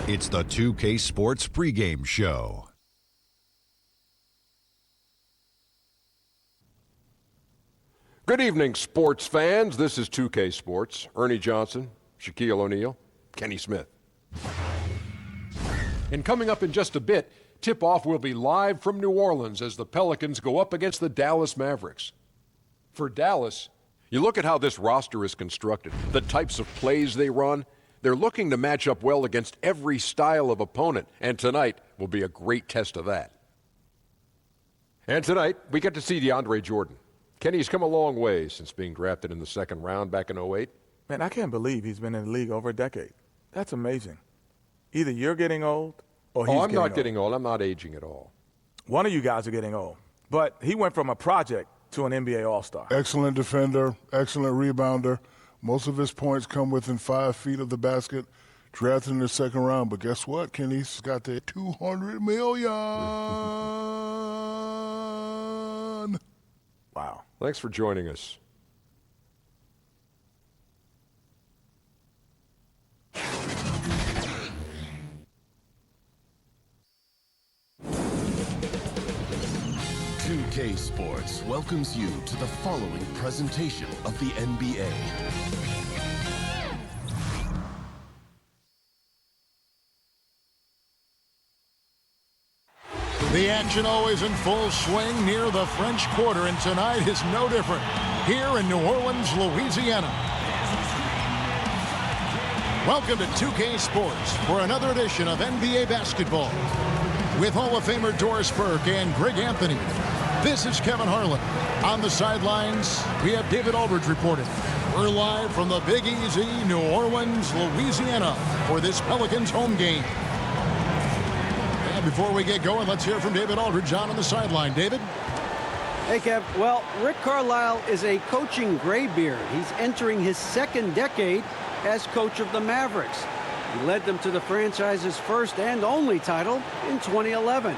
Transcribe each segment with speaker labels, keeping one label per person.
Speaker 1: It's the 2K Sports pregame show.
Speaker 2: Good evening, sports fans. This is 2K Sports. Ernie Johnson, Shaquille O'Neal, Kenny Smith. And coming up in just a bit, tip-off will be live from New Orleans as the Pelicans go up against the Dallas Mavericks. For Dallas, you look at how this roster is constructed, the types of plays they run. They're looking to match up well against every style of opponent, and tonight will be a great test of that. And tonight, we get to see DeAndre Jordan. Kenny's come a long way since being drafted in the second round back in 2008.
Speaker 3: Man, I can't believe he's been in the league over a decade. That's amazing. Either you're getting old or he's
Speaker 2: I'm not getting old. I'm not aging at all.
Speaker 3: One of you guys are getting old. But he went from a project to an NBA All-Star.
Speaker 4: Excellent defender, excellent rebounder. Most of his points come within 5 feet of the basket. Drafted in the second round, but guess what? Kenny's got the $200 million.
Speaker 3: Wow.
Speaker 2: Thanks for joining us.
Speaker 5: K Sports welcomes you to the following presentation of the NBA.
Speaker 6: The action always in full swing near the French Quarter, and tonight is no different here in New Orleans, Louisiana. Welcome to 2K Sports for another edition of NBA basketball with Hall of Famer Doris Burke and Greg Anthony. This is Kevin Harlan. On the sidelines, we have David Aldridge reporting. We're live from the Big Easy, New Orleans, Louisiana, for this Pelicans home game. And before we get going, let's hear from David Aldridge on the sideline. David?
Speaker 7: Hey, Kev. Well, Rick Carlisle is a coaching graybeard. He's entering his second decade as coach of the Mavericks. He led them to the franchise's first and only title in 2011.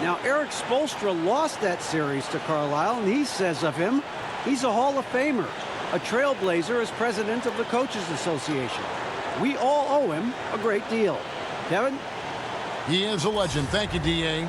Speaker 7: Now, Eric Spoelstra lost that series to Carlisle, and he says of him, he's a Hall of Famer, a trailblazer as president of the Coaches Association. We all owe him a great deal. Kevin?
Speaker 6: He is a legend. Thank you, D.A.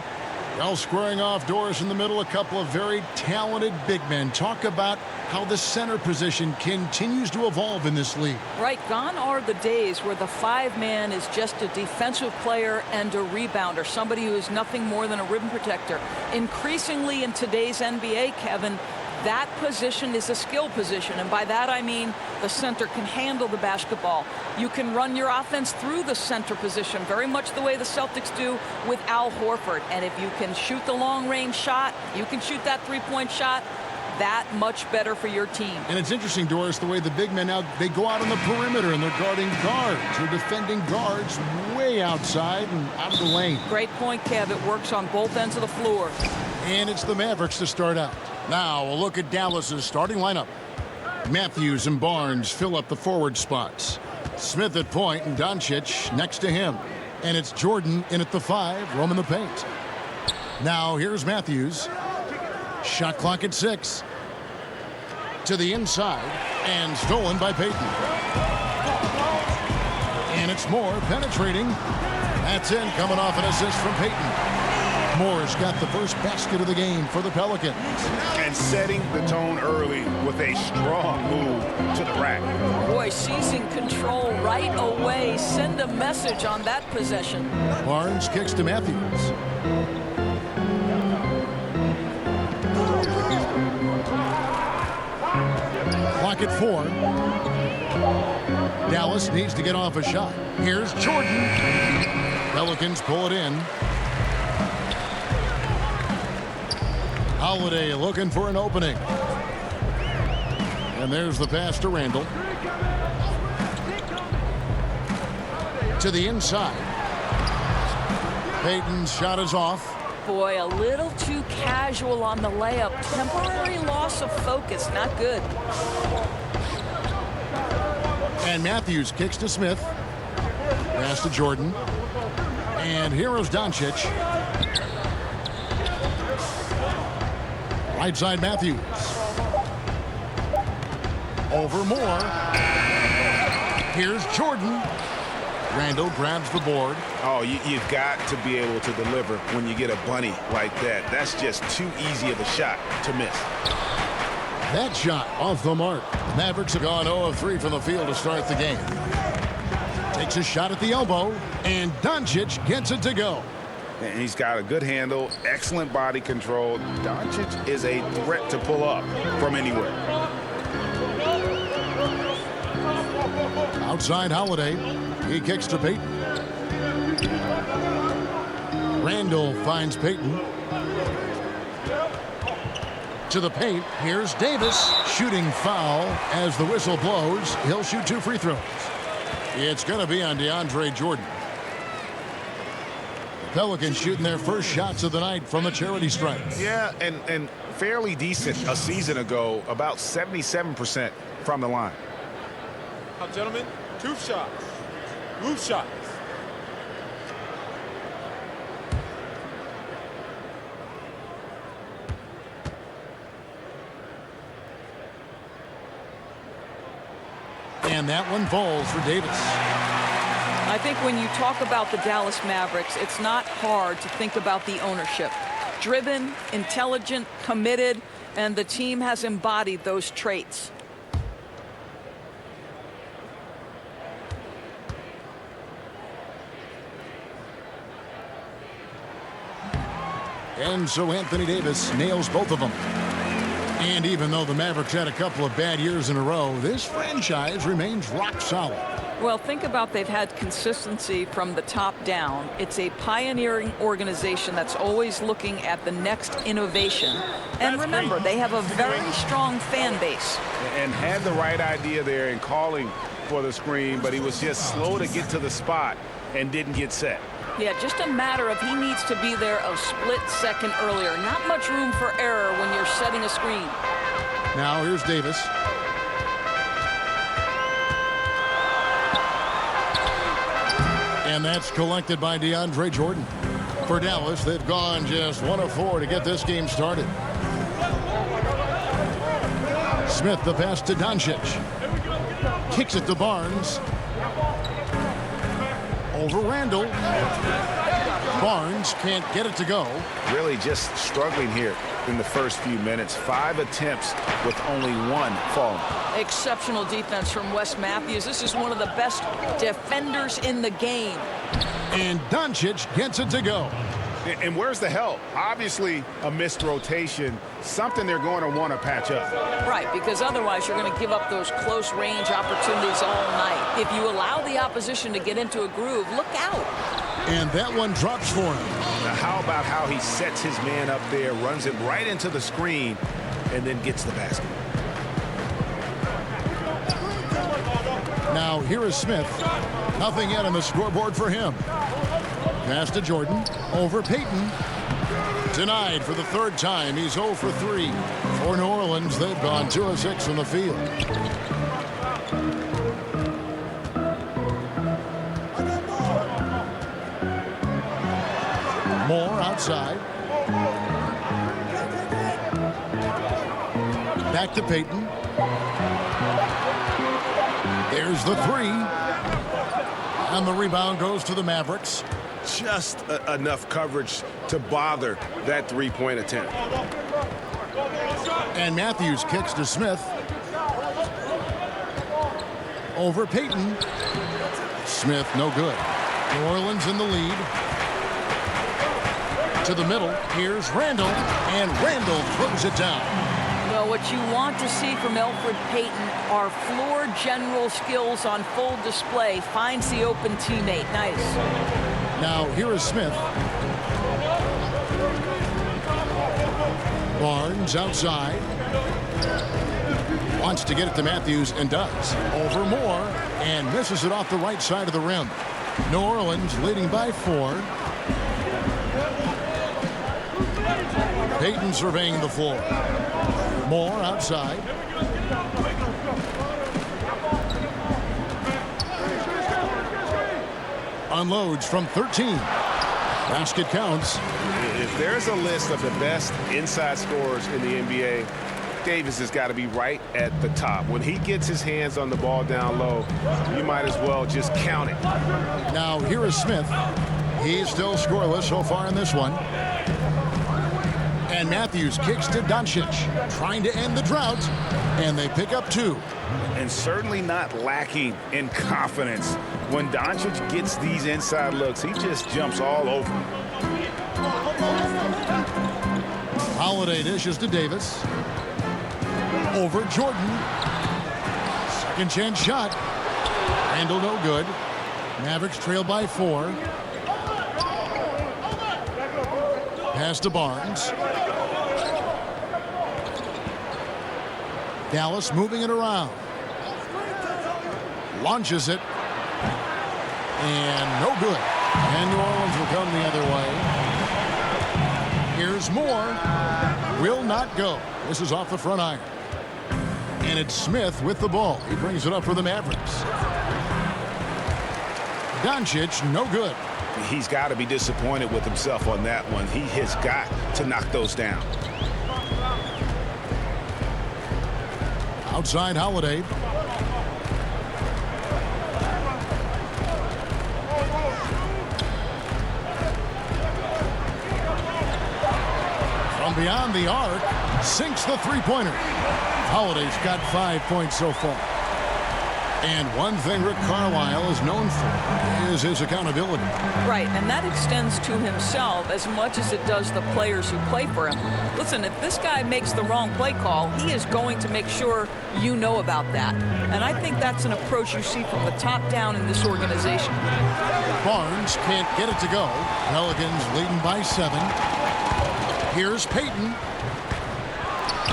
Speaker 6: Well, squaring off Doris in the middle, a couple of very talented big men. Talk about how the center position continues to evolve in this league.
Speaker 8: Right, gone are the days where the five-man is just a defensive player and a rebounder, somebody who is nothing more than a rim protector. Increasingly in today's NBA, Kevin, that position is a skill position, and by that I mean the center can handle the basketball. You can run your offense through the center position, very much the way the Celtics do with Al Horford. And if you can shoot the long-range shot, you can shoot that three-point shot, that much better for your team.
Speaker 6: And it's interesting, Doris, the way the big men now, they go out on the perimeter and they're guarding guards. They're defending guards way outside and out of the lane.
Speaker 8: Great point, Kev. It works on both ends of the floor.
Speaker 6: And it's the Mavericks to start out. Now, a look at Dallas's starting lineup. Matthews and Barnes fill up the forward spots. Smith at point and Doncic next to him. And it's Jordan in at the 5, roaming the paint. Now, here's Matthews. Shot clock at 6. To the inside, and stolen by Payton. And it's Moore penetrating. That's in, coming off an assist from Payton. Moore's got the first basket of the game for the Pelicans.
Speaker 9: And setting the tone early with a strong move to the rack.
Speaker 8: Boy, seizing control right away. Send a message on that possession.
Speaker 6: Barnes kicks to Matthews. Clock at 4. Dallas needs to get off a shot. Here's Jordan. Pelicans pull it in. Holiday looking for an opening. And there's the pass to Randall. To the inside. Payton's shot is off.
Speaker 8: Boy, a little too casual on the layup. Temporary loss of focus. Not good.
Speaker 6: And Matthews kicks to Smith. Pass to Jordan. And here's Doncic. Right side Matthews. Over Moore. Here's Jordan. Randall grabs the board.
Speaker 9: Oh, you've got to be able to deliver when you get a bunny like that. That's just too easy of a shot to miss.
Speaker 6: That shot off the mark. Mavericks have gone 0 of 3 from the field to start the game. Takes a shot at the elbow, and Doncic gets it to go.
Speaker 9: And he's got a good handle, excellent body control. Doncic is a threat to pull up from anywhere.
Speaker 6: Outside Holiday. He kicks to Payton. Randall finds Payton. To the paint. Here's Davis. Shooting foul as the whistle blows. He'll shoot 2 free throws. It's going to be on DeAndre Jordan. The Pelicans shooting their first shots of the night from the charity stripe.
Speaker 9: Yeah, and fairly decent a season ago, about 77% from the line.
Speaker 10: Now, gentlemen, 2 shots. Move shots.
Speaker 6: And that one falls for Davis.
Speaker 8: I think when you talk about the Dallas Mavericks, it's not hard to think about the ownership. Driven, intelligent, committed, and the team has embodied those traits.
Speaker 6: And so Anthony Davis nails both of them. And even though the Mavericks had a couple of bad years in a row, this franchise remains rock solid.
Speaker 8: Well, think about they've had consistency from the top down. It's a pioneering organization that's always looking at the next innovation. And remember, they have a very strong fan base.
Speaker 9: And had the right idea there in calling for the screen, but he was just slow to get to the spot and didn't get set.
Speaker 8: Yeah, just a matter of he needs to be there a split second earlier. Not much room for error when you're setting a screen.
Speaker 6: Now here's Davis. And that's collected by DeAndre Jordan. For Dallas, they've gone just 1 of 4 to get this game started. Smith the pass to Doncic. Kicks it to Barnes. Over Randall. Barnes can't get it to go.
Speaker 9: Really just struggling here in the first few minutes. 5 attempts with only 1 falling.
Speaker 8: Exceptional defense from Wes Matthews. This is one of the best defenders in the game.
Speaker 6: And Doncic gets it to go.
Speaker 9: And where's the help? Obviously a missed rotation, something they're going to want to patch up.
Speaker 8: Right, because otherwise you're going to give up those close range opportunities all night. If you allow the opposition to get into a groove, look out.
Speaker 6: And that one drops for him.
Speaker 9: Now how about how he sets his man up there, runs him right into the screen, and then gets the basket.
Speaker 6: Now here is Smith. Nothing yet on the scoreboard for him. Pass to Jordan. Over Payton. Denied for the 3rd time. He's 0 for 3. For New Orleans, they've gone 2 of 6 from the field. Moore outside. Back to Payton. There's the 3. And the rebound goes to the Mavericks.
Speaker 9: Just enough coverage to bother that 3-point attempt.
Speaker 6: And Matthews kicks to Smith. Over Payton. Smith no good. New Orleans in the lead. To the middle. Here's Randall. And Randall throws it down.
Speaker 8: Well, what you want to see from Elfrid Payton are floor general skills on full display. Finds the open teammate. Nice.
Speaker 6: Now here is Smith. Barnes outside. Wants to get it to Matthews and does. Over Moore and misses it off the right side of the rim. New Orleans leading by 4. Payton surveying the floor. Moore outside. Unloads from 13. Basket counts.
Speaker 9: If there's a list of the best inside scorers in the NBA, Davis has got to be right at the top. When he gets his hands on the ball down low, you might as well just count it.
Speaker 6: Now here is Smith. He's still scoreless so far in this one. And Matthews kicks to Doncic, trying to end the drought, and they pick up 2.
Speaker 9: And certainly not lacking in confidence. When Doncic gets these inside looks, he just jumps all over.
Speaker 6: Holiday dishes to Davis. Over Jordan. Second chance shot. Handle no good. Mavericks trail by 4. Pass to Barnes. Dallas moving it around. Launches it. And no good. And New Orleans will come the other way. Here's Moore. Will not go. This is off the front iron. And it's Smith with the ball. He brings it up for the Mavericks. Doncic, no good.
Speaker 9: He's got to be disappointed with himself on that one. He has got to knock those down.
Speaker 6: Outside Holiday. From beyond the arc, sinks the three-pointer. Holiday's got 5 points so far. And one thing Rick Carlisle is known for is his accountability.
Speaker 8: Right, and that extends to himself as much as it does the players who play for him. Listen, if this guy makes the wrong play call, he is going to make sure you know about that. And I think that's an approach you see from the top down in this organization.
Speaker 6: Barnes can't get it to go. Pelicans leading by 7. Here's Payton.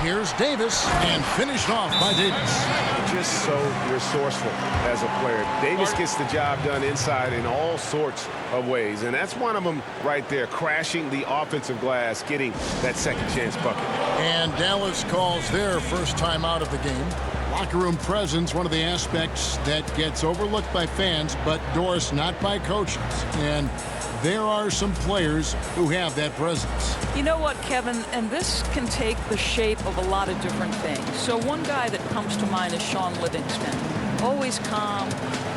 Speaker 6: Here's Davis, and finished off by Davis.
Speaker 9: Just so resourceful as a player. Davis gets the job done inside in all sorts of ways, and that's one of them right there, crashing the offensive glass, getting that second chance bucket.
Speaker 6: And Dallas calls their first time out of the game. Locker room presence, one of the aspects that gets overlooked by fans, but Doris not by coaches. And there are some players who have that presence.
Speaker 8: You know what, Kevin, and this can take the shape of a lot of different things. So one guy that comes to mind is Sean Livingston. Always calm,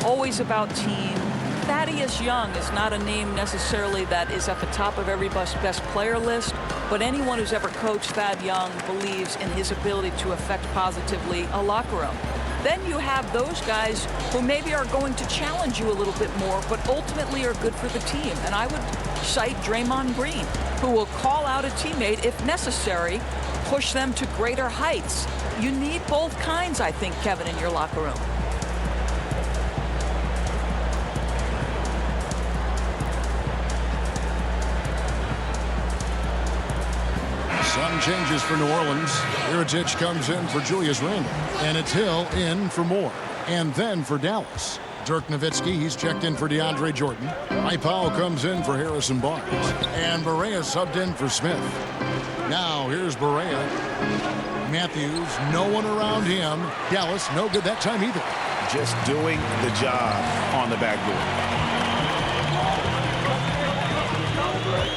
Speaker 8: always about team. Thaddeus Young is not a name necessarily that is at the top of everybody's best player list, but anyone who's ever coached Thad Young believes in his ability to affect positively a locker room. Then you have those guys who maybe are going to challenge you a little bit more, but ultimately are good for the team. And I would cite Draymond Green, who will call out a teammate if necessary, push them to greater heights. You need both kinds, I think, Kevin, in your locker room.
Speaker 6: Some changes for New Orleans. Iritic comes in for Julius Randle. And it's Hill in for Moore. And then for Dallas, Dirk Nowitzki, he's checked in for DeAndre Jordan. Mike Powell comes in for Harrison Barnes. And Barea subbed in for Smith. Now here's Barea. Matthews, no one around him. Dallas, no good that time either.
Speaker 9: Just doing the job on the backboard.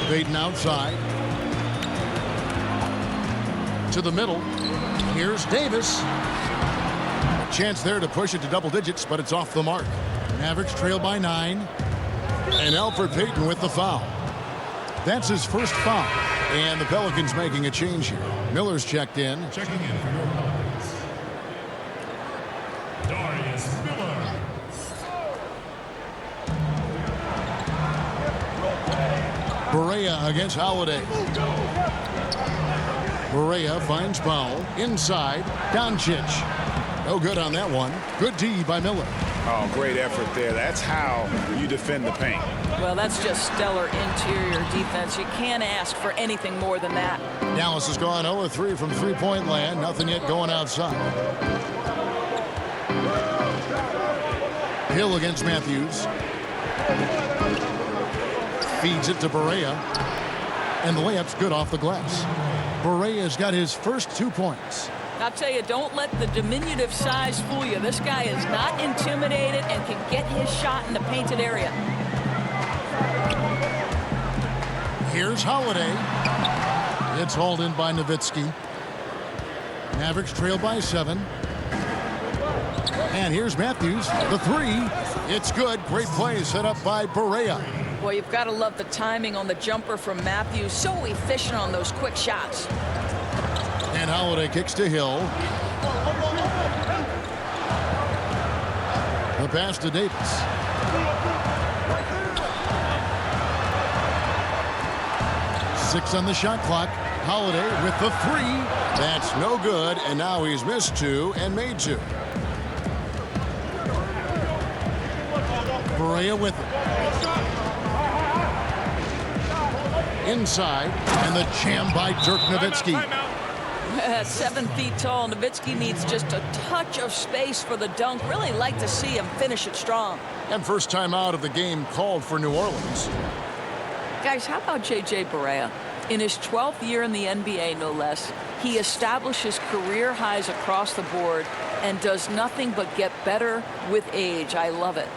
Speaker 6: Payton outside. To the middle. Here's Davis. A chance there to push it to double digits, but it's off the mark. Mavericks trail by 9. And Elfrid Payton with the foul. That's his first foul. And the Pelicans making a change here. Miller's checked in.
Speaker 11: Checking in for New Orleans, Darius Miller.
Speaker 6: Barea against Holiday. Barea finds Powell. Inside, Doncic. No good on that one. Good D by Miller.
Speaker 9: Oh, great effort there. That's how you defend the paint.
Speaker 8: Well, that's just stellar interior defense. You can't ask for anything more than that.
Speaker 6: Dallas has gone 0-3 from three-point land. Nothing yet going outside. Hill against Matthews. Feeds it to Barea. And the layup's good off the glass. Barea's got his first 2 points.
Speaker 8: I'll tell you, don't let the diminutive size fool you. This guy is not intimidated and can get his shot in the painted area.
Speaker 6: Here's Holiday. It's hauled in by Nowitzki. Mavericks trail by 7. And here's Matthews, the 3. It's good. Great play set up by Barea.
Speaker 8: Well, you've got to love the timing on the jumper from Matthews. So efficient on those quick shots.
Speaker 6: And Holiday kicks to Hill. The pass to Davis. Six on the shot clock. Holiday with the 3. That's no good. And now he's missed 2 and made 2. Barea with it. Inside, and the jam by Dirk Nowitzki.
Speaker 8: 7 feet tall. Nowitzki needs just a touch of space for the dunk. Really like to see him finish it strong.
Speaker 6: And first time out of the game called for New Orleans.
Speaker 8: Guys, how about J.J. Barea? In his 12th year in the NBA, no less, he establishes career highs across the board and does nothing but get better with age. I love it.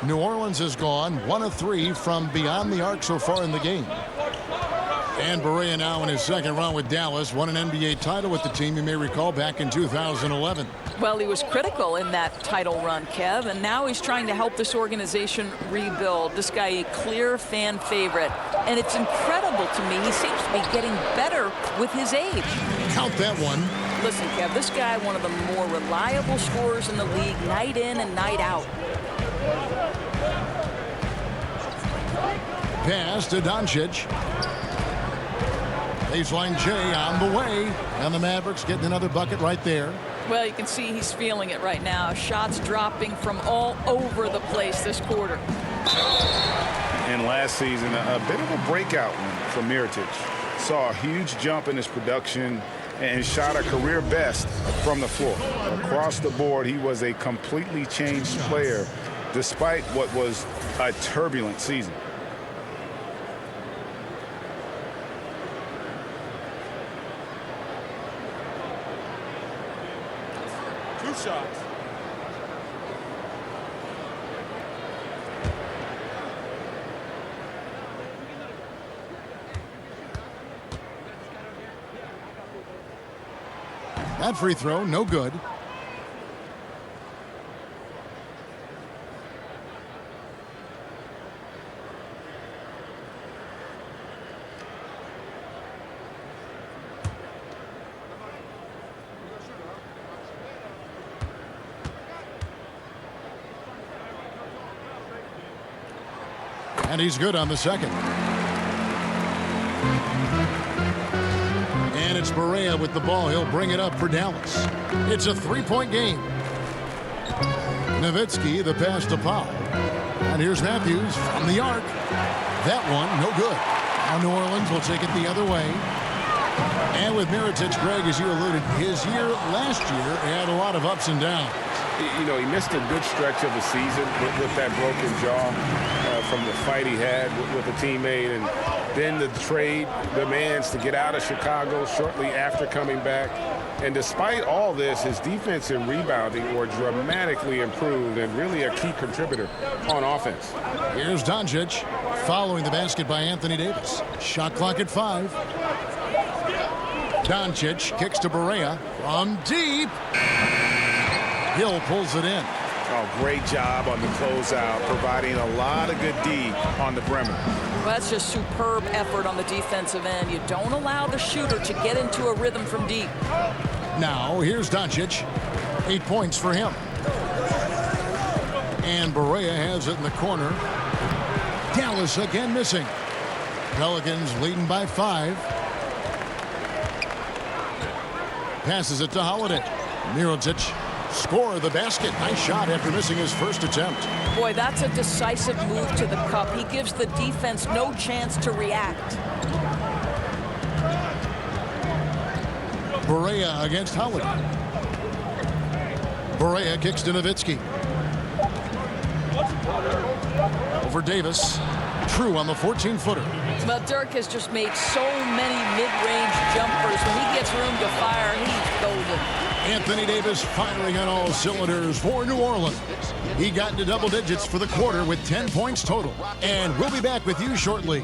Speaker 6: New Orleans has gone 1 of 3 from beyond the arc so far in the game. And Barea now in his second run with Dallas, won an NBA title with the team, you may recall, back in 2011.
Speaker 8: Well, he was critical in that title run, Kev, and now he's trying to help this organization rebuild. This guy, a clear fan favorite, and it's incredible to me. He seems to be getting better with his age.
Speaker 6: Count that one.
Speaker 8: Listen, Kev, this guy, one of the more reliable scorers in the league, night in and night out.
Speaker 6: Pass to Doncic. Baseline J on the way. And the Mavericks getting another bucket right there.
Speaker 8: Well, you can see he's feeling it right now. Shots dropping from all over the place this quarter.
Speaker 9: And last season, a bit of a breakout from Mirotic. Saw a huge jump in his production and shot a career best from the floor. Across the board, he was a completely changed player despite what was a turbulent season.
Speaker 10: Two shots.
Speaker 6: That free throw, no good. And he's good on the second. And it's Barea with the ball. He'll bring it up for Dallas. It's a three-point game. Nowitzki, the pass to Powell. And here's Matthews from the arc. That one, no good. Now New Orleans will take it the other way. And with Mirotic, Greg, as you alluded, his year last year had a lot of ups and downs.
Speaker 9: You know, he missed a good stretch of the season with that broken jaw from the fight he had with a teammate, and then the trade demands to get out of Chicago shortly after coming back. And despite all this, his defense and rebounding were dramatically improved and really a key contributor on offense.
Speaker 6: Here's Doncic following the basket by Anthony Davis. Shot clock at 5. Doncic kicks to Barea from deep. Hill pulls it in.
Speaker 9: Oh, great job on the closeout, providing a lot of good D on the perimeter.
Speaker 8: Well, that's just superb effort on the defensive end. You don't allow the shooter to get into a rhythm from deep.
Speaker 6: Now, here's Doncic. 8 points for him. And Barea has it in the corner. Dallas again missing. Pelicans leading by 5. Passes it to Holiday. Mirotic score the basket. Nice shot after missing his first attempt.
Speaker 8: Boy, that's a decisive move to the cup. He gives the defense no chance to react.
Speaker 6: Barea against Holiday. Barea kicks to Nowitzki. Over Davis. True on the 14-footer.
Speaker 8: Well, Dirk has just made so many mid-range jumpers. When he gets room to fire, he's golden.
Speaker 6: Anthony Davis firing on all cylinders for New Orleans. He got into double digits for the quarter with 10 points total. And we'll be back with you shortly.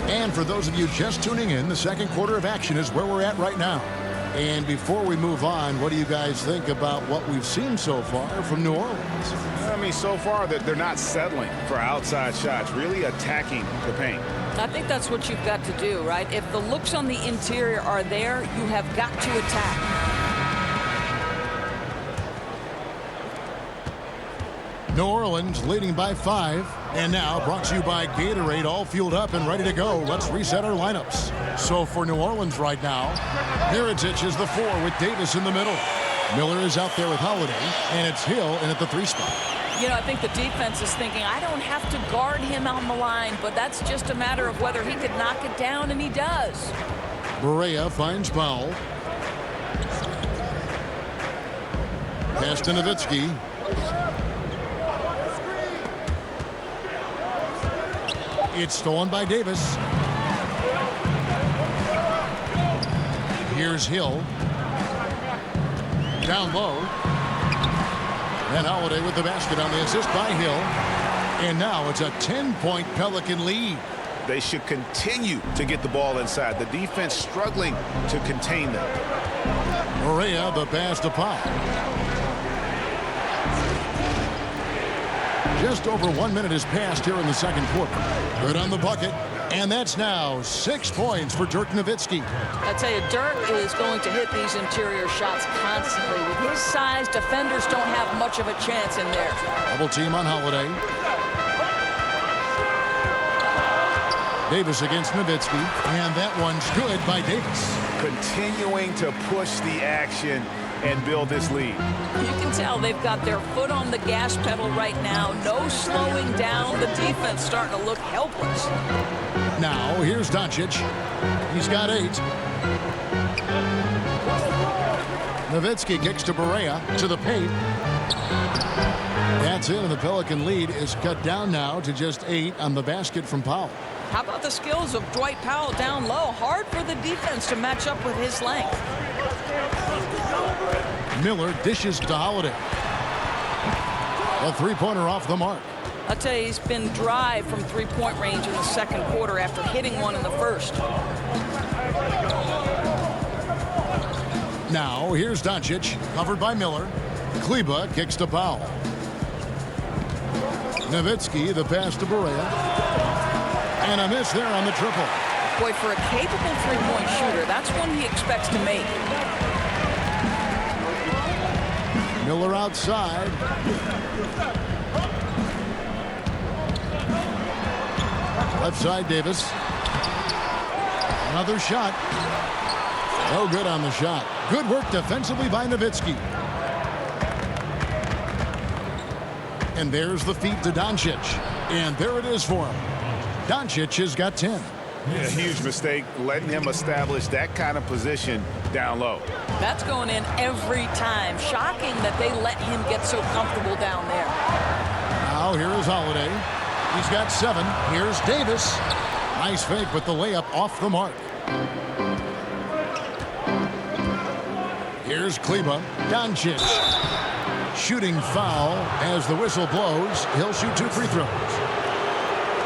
Speaker 6: And for those of you just tuning in, the second quarter of action is where we're at right now. And before we move on, what do you guys think about what we've seen so far from New Orleans?
Speaker 9: I mean, so far that they're not settling for outside shots, really attacking the paint.
Speaker 8: I think that's what you've got to do, right? If the looks on the interior are there, you have got to attack.
Speaker 6: New Orleans leading by 5. And now brought to you by Gatorade, all fueled up and ready to go. Let's reset our lineups. So for New Orleans right now, Mirotic is the 4 with Davis in the middle. Miller is out there with Holiday, and it's Hill in at the 3 spot.
Speaker 8: You know, I think the defense is thinking, I don't have to guard him on the line, but that's just a matter of whether he could knock it down, and he does.
Speaker 6: Barea finds Powell. Pass to Nowitzki. It's stolen by Davis. Here's Hill. Down low. And Holiday with the basket on the assist by Hill. And now it's a 10-point Pelican lead.
Speaker 9: They should continue to get the ball inside. The defense struggling to contain them.
Speaker 6: Barea the pass to Powell. Just over 1 minute has passed here in the second quarter. Good on the bucket. And that's now 6 points for Dirk Nowitzki.
Speaker 8: I tell you, Dirk is going to hit these interior shots constantly. With his size, defenders don't have much of a chance in there.
Speaker 6: Double team on Holiday. Davis against Nowitzki. And that one's good by Davis.
Speaker 9: Continuing to push the action and build this lead.
Speaker 8: You can tell they've got their foot on the gas pedal right now. No slowing down. The defense starting to look helpless.
Speaker 6: Now, here's Doncic. He's got 8. Nowitzki kicks to Barea to the paint. That's it, and the Pelican lead is cut down now to just 8 on the basket from Powell.
Speaker 8: How about the skills of Dwight Powell down low? Hard for the defense to match up with his length.
Speaker 6: Miller dishes to Holiday. A 3-pointer off the mark.
Speaker 8: I'll tell you, he's been dry from 3-point range in the second quarter after hitting one in the first.
Speaker 6: Now, here's Doncic, covered by Miller. Kleba kicks to Powell. Nowitzki, the pass to Barea. And a miss there on the triple.
Speaker 8: Boy, for a capable 3-point shooter, that's one he expects to make.
Speaker 6: Miller outside. Left side, Davis. Another shot. No good on the shot. Good work defensively by Nowitzki. And there's the feed to Doncic. And there it is for him. Doncic has got 10.
Speaker 9: A huge mistake letting him establish that kind of position down low.
Speaker 8: That's going in every time. Shocking that they let him get so comfortable down there.
Speaker 6: Now here is Holiday. He's got 7. Here's Davis. Nice fake with the layup off the mark. Here's Kleba. Doncic. Shooting foul as the whistle blows. He'll shoot 2 free throws.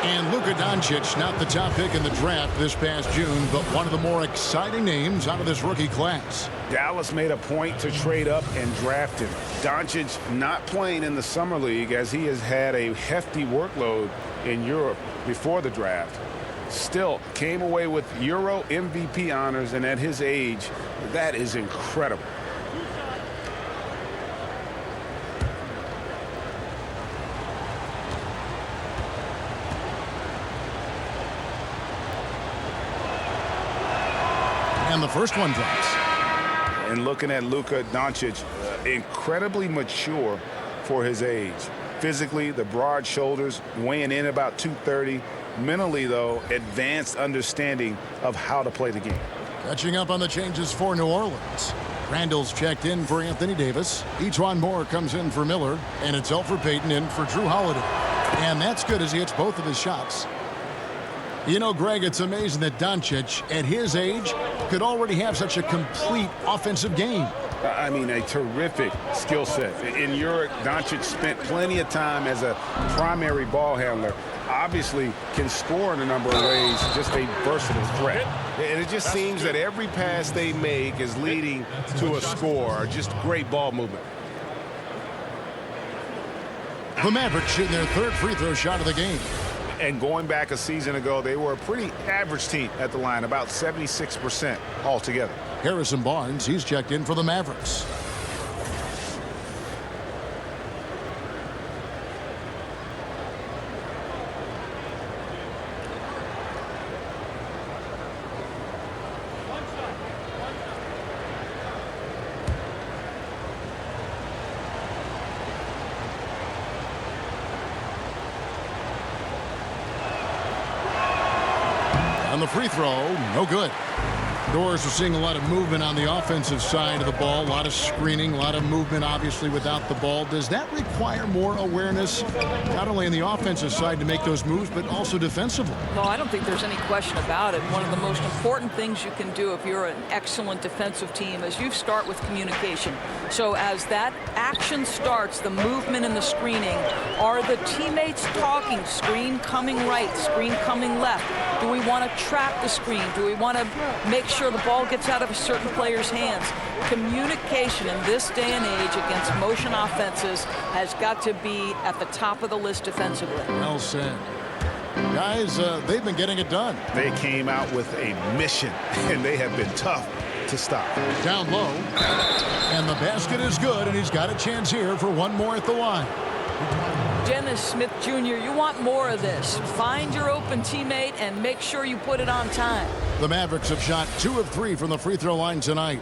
Speaker 6: And Luka Doncic, not the top pick in the draft this past June, but one of the more exciting names out of this rookie class.
Speaker 9: Dallas made a point to trade up and draft him. Doncic not playing in the summer league as he has had a hefty workload in Europe before the draft. still came away with Euro MVP honors, and at his age, that is incredible.
Speaker 6: And the first one drops.
Speaker 9: And looking at Luka Doncic, incredibly mature for his age. Physically, the broad shoulders, weighing in about 230. Mentally, though, advanced understanding of how to play the game.
Speaker 6: Catching up on the changes for New Orleans. Randall's checked in for Anthony Davis. Ejuan Moore comes in for Miller. And it's Elfrid Payton in for Drew Holiday. And that's good as he hits both of his shots. You know, Greg, it's amazing that Doncic, at his age, could already have such a complete offensive game.
Speaker 9: I mean, a terrific skill set. In Europe, Doncic spent plenty of time as a primary ball handler. Obviously can score in a number of ways, just a versatile threat. And it just seems that every pass they make is leading to a score, just great ball movement.
Speaker 6: The Mavericks shooting their third free throw shot of the game.
Speaker 9: And going back a season ago, they were a pretty average team at the line, about 76% altogether.
Speaker 6: Harrison Barnes, he's checked in for the Mavericks. On the free throw, no good. Doors are seeing a lot of movement on the offensive side of the ball, a lot of screening, a lot of movement, obviously, without the ball. Does that require more awareness, not only on the offensive side to make those moves, but also defensively?
Speaker 8: No, I don't think there's any question about it. One of the most important things you can do if you're an excellent defensive team is you start with communication. So as that action starts, the movement and the screening, are the teammates talking? Screen coming right, screen coming left. Do we want to trap the screen? Do we want to make sure the ball gets out of a certain player's hands? Communication in this day and age against motion offenses has got to be at the top of the list defensively.
Speaker 6: Well said. Guys, they've been getting it done.
Speaker 9: They came out with a mission, and they have been tough to stop.
Speaker 6: Down low, and the basket is good, and he's got a chance here for one more at the line.
Speaker 8: Dennis Smith Jr., you want more of this. Find your open teammate and make sure you put it on time.
Speaker 6: The Mavericks have shot 2 of 3 from the free throw line tonight.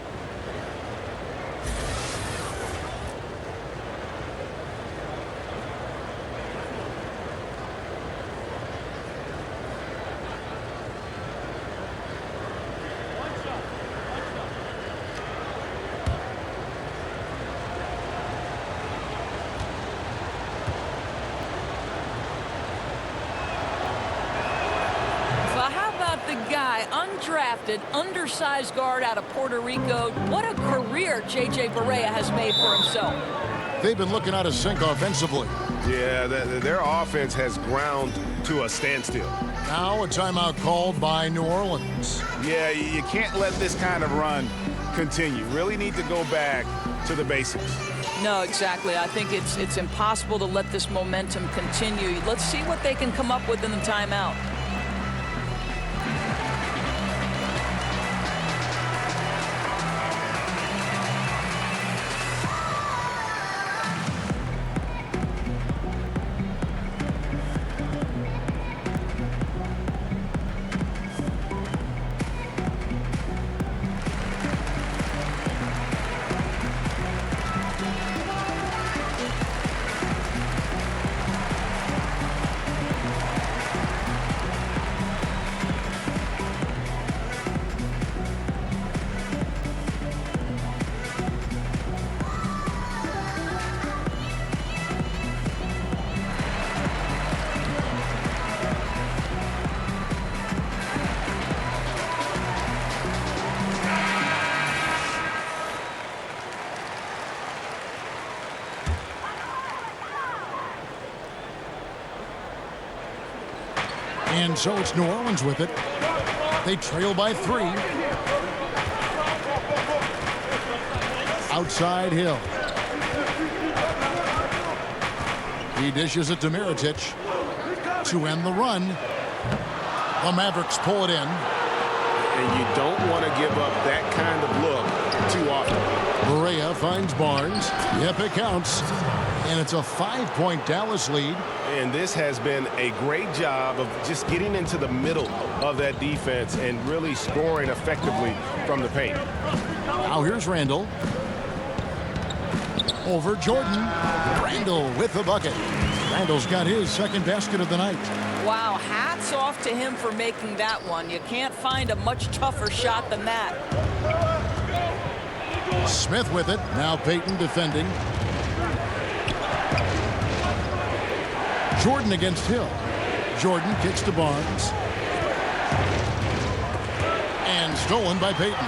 Speaker 8: Undrafted, undersized guard out of Puerto Rico. What a career J.J. Barea has made for himself.
Speaker 6: They've been looking out of sync offensively.
Speaker 9: Yeah, their offense has ground to a standstill.
Speaker 6: Now a timeout called by New Orleans.
Speaker 9: Yeah, you can't let this kind of run continue. Really need to go back to the basics.
Speaker 8: No, exactly. I think it's impossible to let this momentum continue. Let's see what they can come up with in the timeout.
Speaker 6: And so it's New Orleans with it. They trail by 3. Outside Hill. He dishes it to Mirotic to end the run. The Mavericks pull it in.
Speaker 9: And you don't want to give up that kind of look too often.
Speaker 6: Barea finds Barnes. Yep, it counts. And it's a 5-point Dallas lead.
Speaker 9: And this has been a great job of just getting into the middle of that defense and really scoring effectively from the paint.
Speaker 6: Now here's Randall. Over Jordan. Randall with the bucket. Randall's got his second basket of the night.
Speaker 8: Wow, hats off to him for making that one. You can't find a much tougher shot than that.
Speaker 6: Smith with it. Now Payton defending. Jordan against Hill. Jordan kicks to Barnes. And stolen by Payton.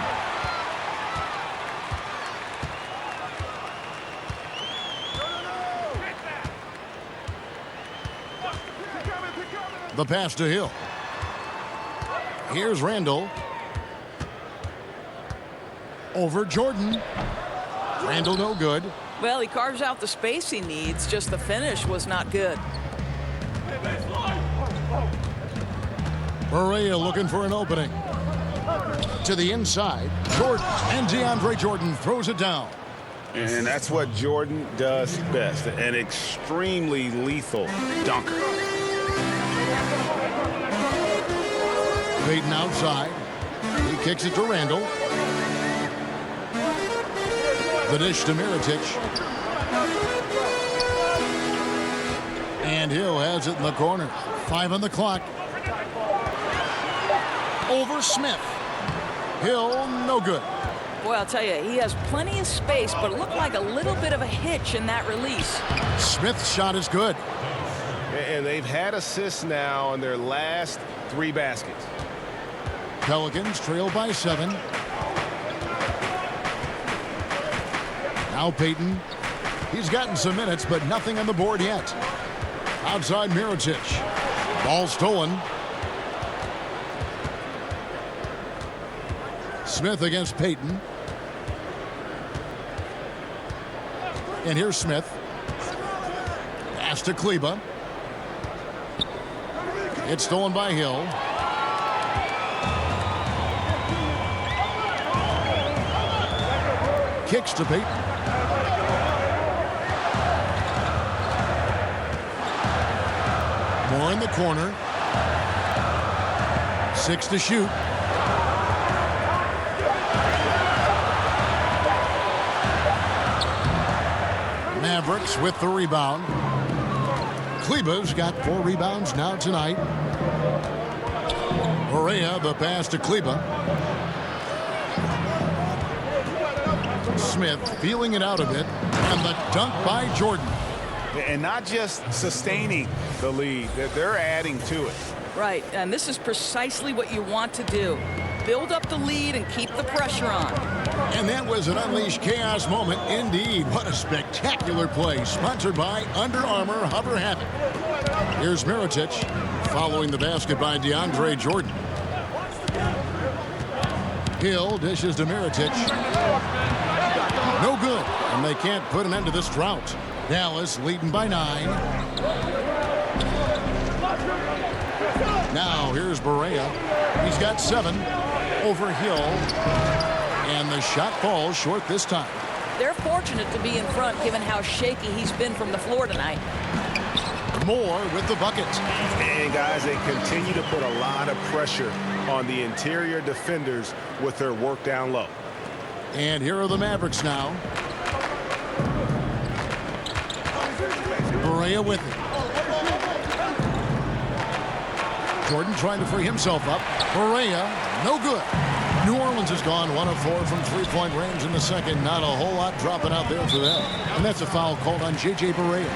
Speaker 6: The pass to Hill. Here's Randall. Over Jordan. Randall no good.
Speaker 8: Well, he carves out the space he needs, just the finish was not good.
Speaker 6: Barea looking for an opening. To the inside. Jordan. And DeAndre Jordan throws it down.
Speaker 9: And that's what Jordan does best. An extremely lethal dunker.
Speaker 6: Payton outside. He kicks it to Randall. The dish to Mirotic. And Hill has it in the corner. 5 on the clock. Over Smith. Hill, no good.
Speaker 8: Boy, I'll tell you, he has plenty of space, but it looked like a little bit of a hitch in that release.
Speaker 6: Smith's shot is good.
Speaker 9: And they've had assists now on their last 3 baskets.
Speaker 6: Pelicans trail by 7. Now Payton. He's gotten some minutes, but nothing on the board yet. Outside Mirotic. Ball stolen. Smith against Payton. And here's Smith. Pass to Kleba. It's stolen by Hill. Kicks to Payton. More in the corner. 6 to shoot. Mavericks with the rebound. Kleba's got 4 rebounds now tonight. Barea, the pass to Kleba. Smith feeling it out a bit. And the dunk by Jordan.
Speaker 9: And not just sustaining the lead, they're adding to it.
Speaker 8: Right, and this is precisely what you want to do. Build up the lead and keep the pressure on.
Speaker 6: And that was an unleashed chaos moment indeed. What a spectacular play. Sponsored by Under Armour Hover Havoc. Here's Mirotic following the basket by DeAndre Jordan. Hill dishes to Mirotic. No good. And they can't put an end to this drought. Dallas leading by 9. Now here's Barea. He's got 7 over Hill. And the shot falls short this time.
Speaker 8: They're fortunate to be in front given how shaky he's been from the floor tonight.
Speaker 6: Moore with the bucket.
Speaker 9: And guys, they continue to put a lot of pressure on the interior defenders with their work down low.
Speaker 6: And here are the Mavericks now. Barea with it. Jordan trying to free himself up. Barea, no good. New Orleans has gone 1 of 4 from 3-point range in the second. Not a whole lot dropping out there for them. And that's a foul called on J.J. Barea.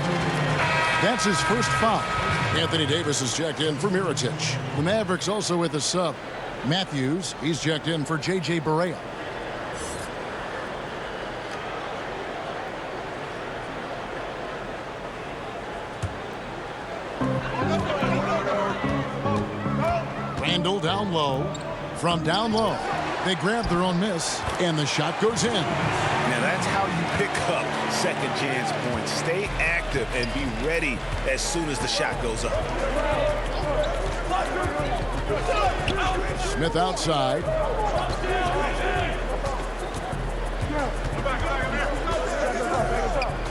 Speaker 6: That's his first foul. Anthony Davis is checked in for Mirotic. The Mavericks also with a sub. Matthews, he's checked in for J.J. Barea. Randall down low. From down low, they grab their own miss, and the shot goes in.
Speaker 9: Now that's how you pick up second chance points. Stay active and be ready as soon as the shot goes up.
Speaker 6: Smith outside.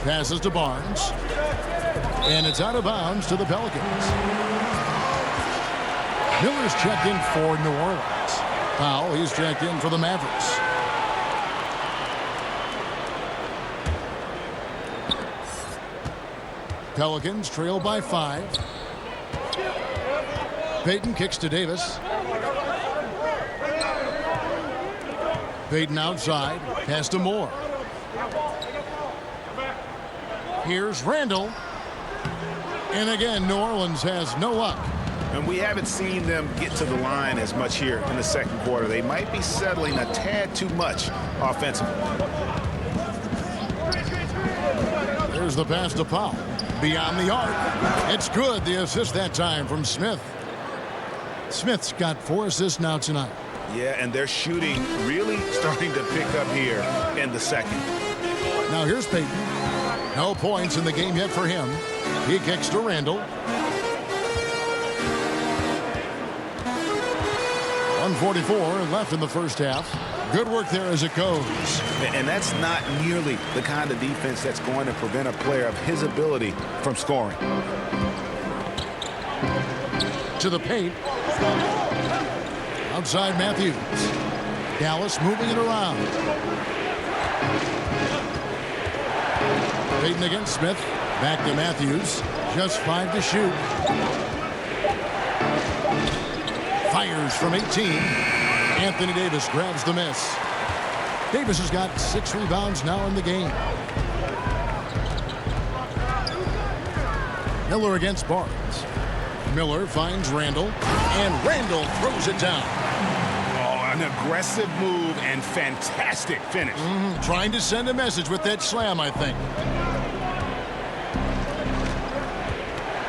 Speaker 6: Passes to Barnes. And it's out of bounds to the Pelicans. Miller's checked in for New Orleans. Powell, he's checked in for the Mavericks. Pelicans trail by 5. Payton kicks to Davis. Payton outside. Pass to Moore. Here's Randall. And again, New Orleans has no luck.
Speaker 9: And we haven't seen them get to the line as much here in the second quarter. They might be settling a tad too much offensively.
Speaker 6: There's the pass to Powell. Beyond the arc. It's good. The assist that time from Smith. Smith's got 4 assists now tonight.
Speaker 9: Yeah, and their shooting really starting to pick up here in the second.
Speaker 6: Now here's Payton. No points in the game yet for him. He kicks to Randall. 1:44 left in the first half. Good work there as it goes.
Speaker 9: And that's not nearly the kind of defense that's going to prevent a player of his ability from scoring.
Speaker 6: To the paint. Outside Matthews. Dallas moving it around. Payton against Smith. Back to Matthews. Just 5 to shoot. Fires from 18. Anthony Davis grabs the miss. Davis has got 6 rebounds now in the game. Miller against Barnes. Miller finds Randall. And Randall throws it down.
Speaker 9: Oh, an aggressive move and fantastic finish.
Speaker 6: Trying to send a message with that slam, I think.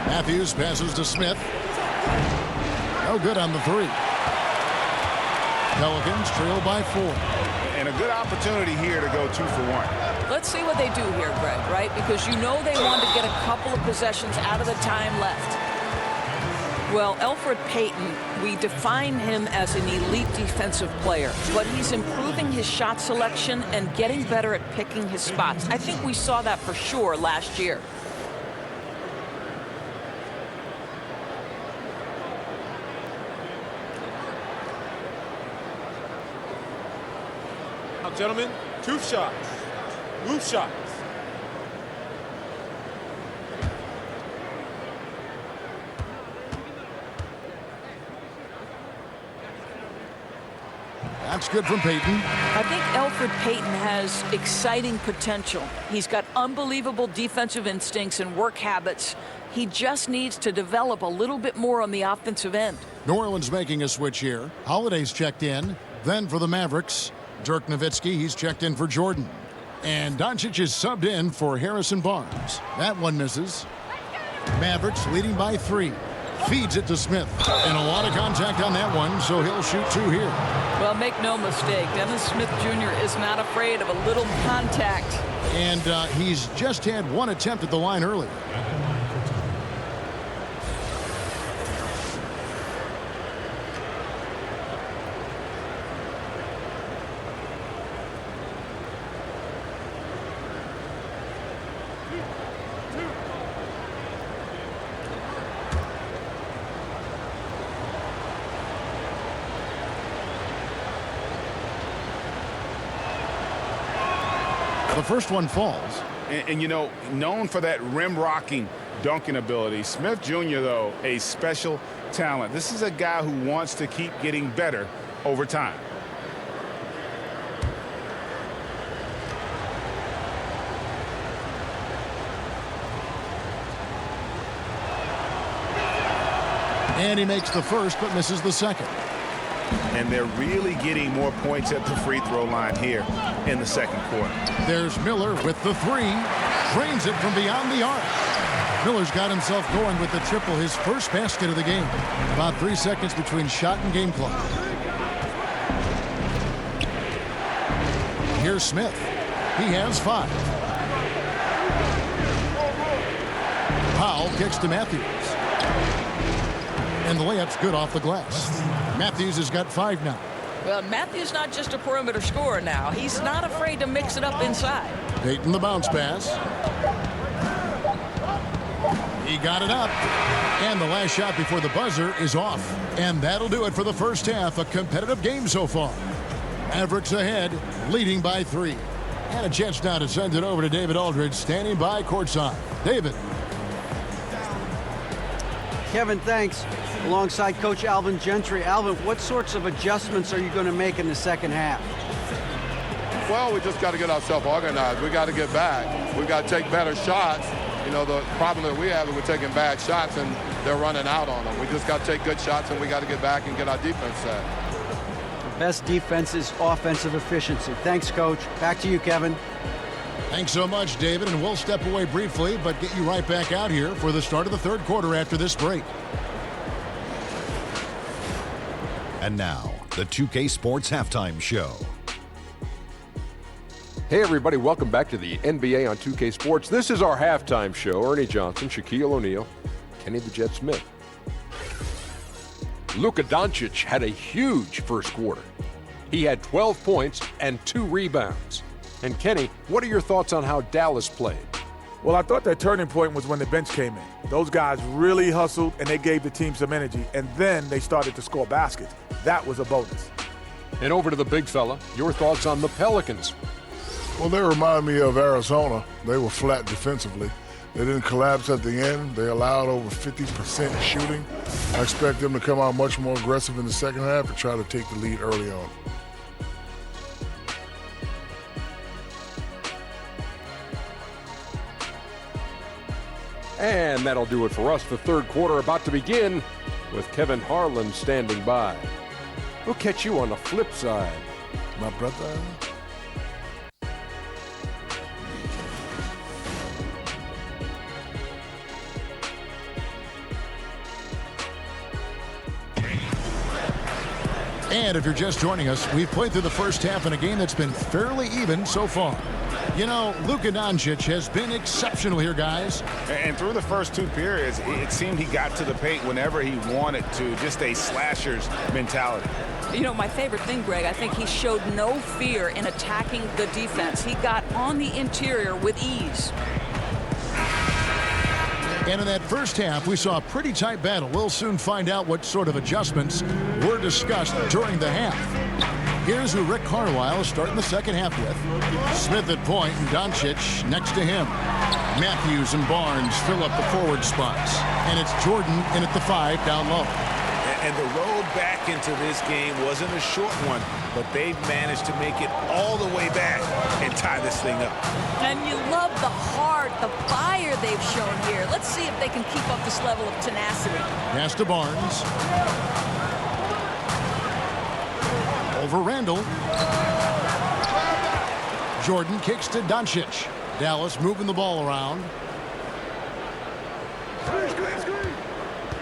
Speaker 6: Matthews passes to Smith. No good on the 3. Pelicans trail by 4.
Speaker 9: And a good opportunity here to go 2 for 1.
Speaker 8: Let's see what they do here, Greg, right? Because you know they want to get a couple of possessions out of the time left. Well, Elfrid Payton, we define him as an elite defensive player, but he's improving his shot selection and getting better at picking his spots. I think we saw that for sure last year.
Speaker 10: Now, gentlemen, 2 shots. Loose shots.
Speaker 6: That's good from Payton.
Speaker 8: I think Elfrid Payton has exciting potential. He's got unbelievable defensive instincts and work habits. He just needs to develop a little bit more on the offensive end.
Speaker 6: New Orleans making a switch here. Holiday's checked in. Then for the Mavericks, Dirk Nowitzki, he's checked in for Jordan. And Doncic is subbed in for Harrison Barnes. That one misses. Mavericks leading by 3. Feeds it to Smith. And a lot of contact on that one, so he'll shoot 2 here.
Speaker 8: Well, make no mistake, Dennis Smith Jr. is not afraid of a little contact.
Speaker 6: And he's just had 1 attempt at the line earlier. The first one falls.
Speaker 9: And you know, known for that rim-rocking dunking ability. Smith Jr., though, a special talent. This is a guy who wants to keep getting better over time.
Speaker 6: And he makes the first, but misses the second.
Speaker 9: And they're really getting more points at the free throw line here in the second quarter.
Speaker 6: There's Miller with the 3. Drains it from beyond the arc. Miller's got himself going with the triple, his first basket of the game. About 3 seconds between shot and game clock. Here's Smith. He has 5. Powell kicks to Matthews. And the layup's good off the glass. Matthews has got 5 now.
Speaker 8: Well, Matthews not just a perimeter scorer now. He's not afraid to mix it up inside.
Speaker 6: Payton the bounce pass. He got it up. And the last shot before the buzzer is off. And that'll do it for the first half. A competitive game so far. Mavericks ahead, leading by 3. And a chance now to send it over to David Aldridge, standing by courtside. David.
Speaker 7: Kevin, thanks. Alongside Coach Alvin Gentry. Alvin, what sorts of adjustments are you going to make in the second half?
Speaker 12: Well, we just got to get ourselves organized. We got to get back. We got to take better shots. You know, the problem that we have is we're taking bad shots and they're running out on them. We just got to take good shots and we got to get back and get our defense set.
Speaker 7: The best defense is offensive efficiency. Thanks, Coach. Back to you, Kevin.
Speaker 6: Thanks so much, David, and we'll step away briefly, but get you right back out here for the start of the third quarter after this break.
Speaker 1: And now, the 2K Sports Halftime Show.
Speaker 2: Hey everybody, welcome back to the NBA on 2K Sports. This is our halftime show. Ernie Johnson, Shaquille O'Neal, Kenny the Jet Smith. Luka Doncic had a huge first quarter. He had 12 points and 2 rebounds. And Kenny, what are your thoughts on how Dallas played?
Speaker 3: Well, I thought that turning point was when the bench came in. Those guys really hustled and they gave the team some energy, and then they started to score baskets. That was a bonus.
Speaker 2: And over to the big fella, your thoughts on the Pelicans?
Speaker 4: Well, they remind me of Arizona. They were flat defensively. They didn't collapse at the end. They allowed over 50% shooting. I expect them to come out much more aggressive in the second half and try to take the lead early on.
Speaker 2: And that'll do it for us. The third quarter about to begin with Kevin Harlan standing by. We'll catch you on the flip side.
Speaker 4: My brother.
Speaker 6: And if you're just joining us, we've played through the first half in a game that's been fairly even so far. You know, Luka Doncic has been exceptional here, guys.
Speaker 9: And through the first 2 periods, it seemed he got to the paint whenever he wanted to. Just a slasher's mentality.
Speaker 8: You know, my favorite thing, Greg, I think he showed no fear in attacking the defense. He got on the interior with ease.
Speaker 6: And in that first half, we saw a pretty tight battle. We'll soon find out what sort of adjustments were discussed during the half. Here's who Rick Carlisle is starting the second half with. Smith at point and Doncic next to him. Matthews and Barnes fill up the forward spots. And it's Jordan in at the 5 down low.
Speaker 9: And the road back into this game wasn't a short one, but they've managed to make it all the way back and tie this thing up.
Speaker 8: And you love the heart, the fire they've shown here. Let's see if they can keep up this level of tenacity.
Speaker 6: Pass to Barnes. Over Randall. Jordan kicks to Doncic. Dallas moving the ball around.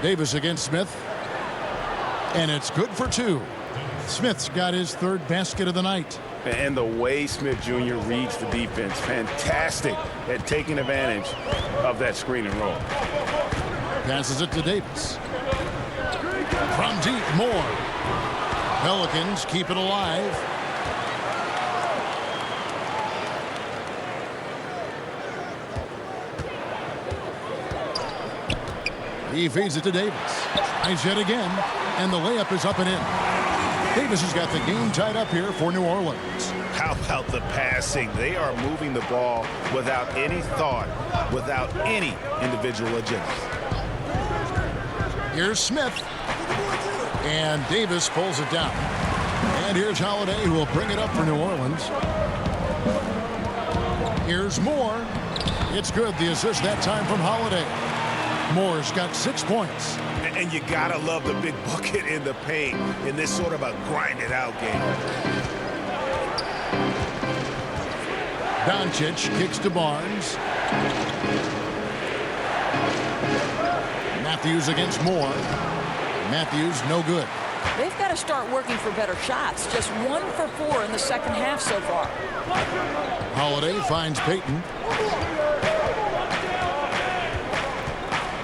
Speaker 6: Davis against Smith. And it's good for 2. Smith's got his 3rd basket of the night.
Speaker 9: And the way Smith Jr. reads the defense, fantastic at taking advantage of that screen and roll.
Speaker 6: Passes it to Davis. From deep, Moore. Pelicans keep it alive. He feeds it to Davis. Tries yet again, and the layup is up and in. Davis has got the game tied up here for New Orleans.
Speaker 9: How about the passing? They are moving the ball without any thought, without any individual agenda.
Speaker 6: Here's Smith. And Davis pulls it down. And here's Holiday, who will bring it up for New Orleans. Here's Moore. It's good. The assist that time from Holiday. Moore's got 6 points.
Speaker 9: And you gotta love the big bucket in the paint in this sort of a grind-it-out game.
Speaker 6: Doncic kicks to Barnes. Matthews against Moore. Matthews no good.
Speaker 8: They've got to start working for better shots. Just 1 for 4 in the second half so far.
Speaker 6: Holiday finds Payton.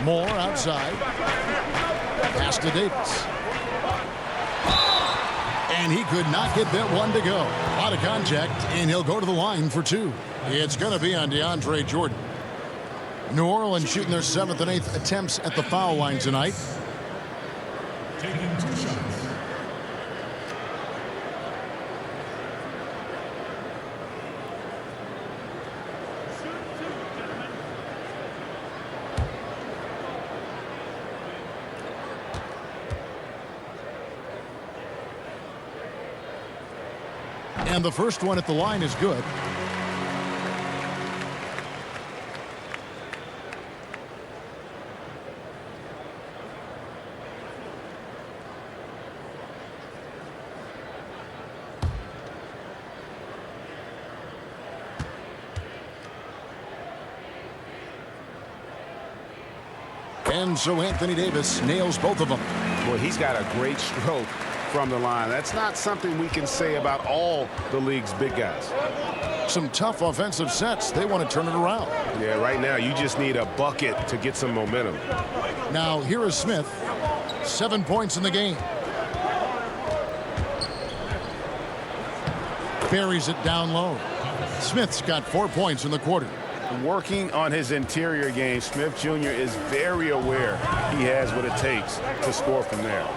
Speaker 6: Moore outside. Pass to Davis. And he could not get that one to go. A lot of contact, and he'll go to the line for 2. It's going to be on DeAndre Jordan. New Orleans shooting their 7th and 8th attempts at the foul line tonight.
Speaker 11: Taking 2 shots.
Speaker 6: And the first one at the line is good. And so Anthony Davis nails both of them.
Speaker 9: Well, he's got a great stroke from the line. That's not something we can say about all the league's big guys.
Speaker 6: Some tough offensive sets. They want to turn it around.
Speaker 9: Yeah, right now you just need a bucket to get some momentum.
Speaker 6: Now here is Smith. 7 points in the game. Buries it down low. Smith's got 4 points in the quarter.
Speaker 9: Working on his interior game, Smith Jr. is very aware he has what it takes to score from there.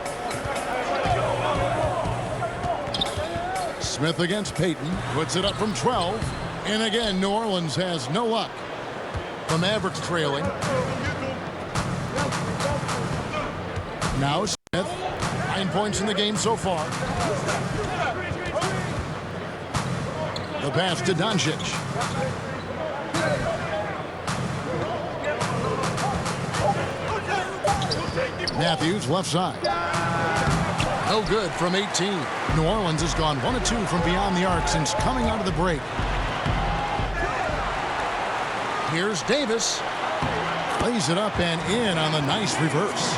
Speaker 6: Smith against Payton, puts it up from 12. And again, New Orleans has no luck. The Mavericks trailing. Now Smith, 9 points in the game so far. The pass to Doncic. Matthews left side. No good from 18. New Orleans has gone 1 of 2 from beyond the arc since coming out of the break. Here's Davis. Lays it up and in on the nice reverse.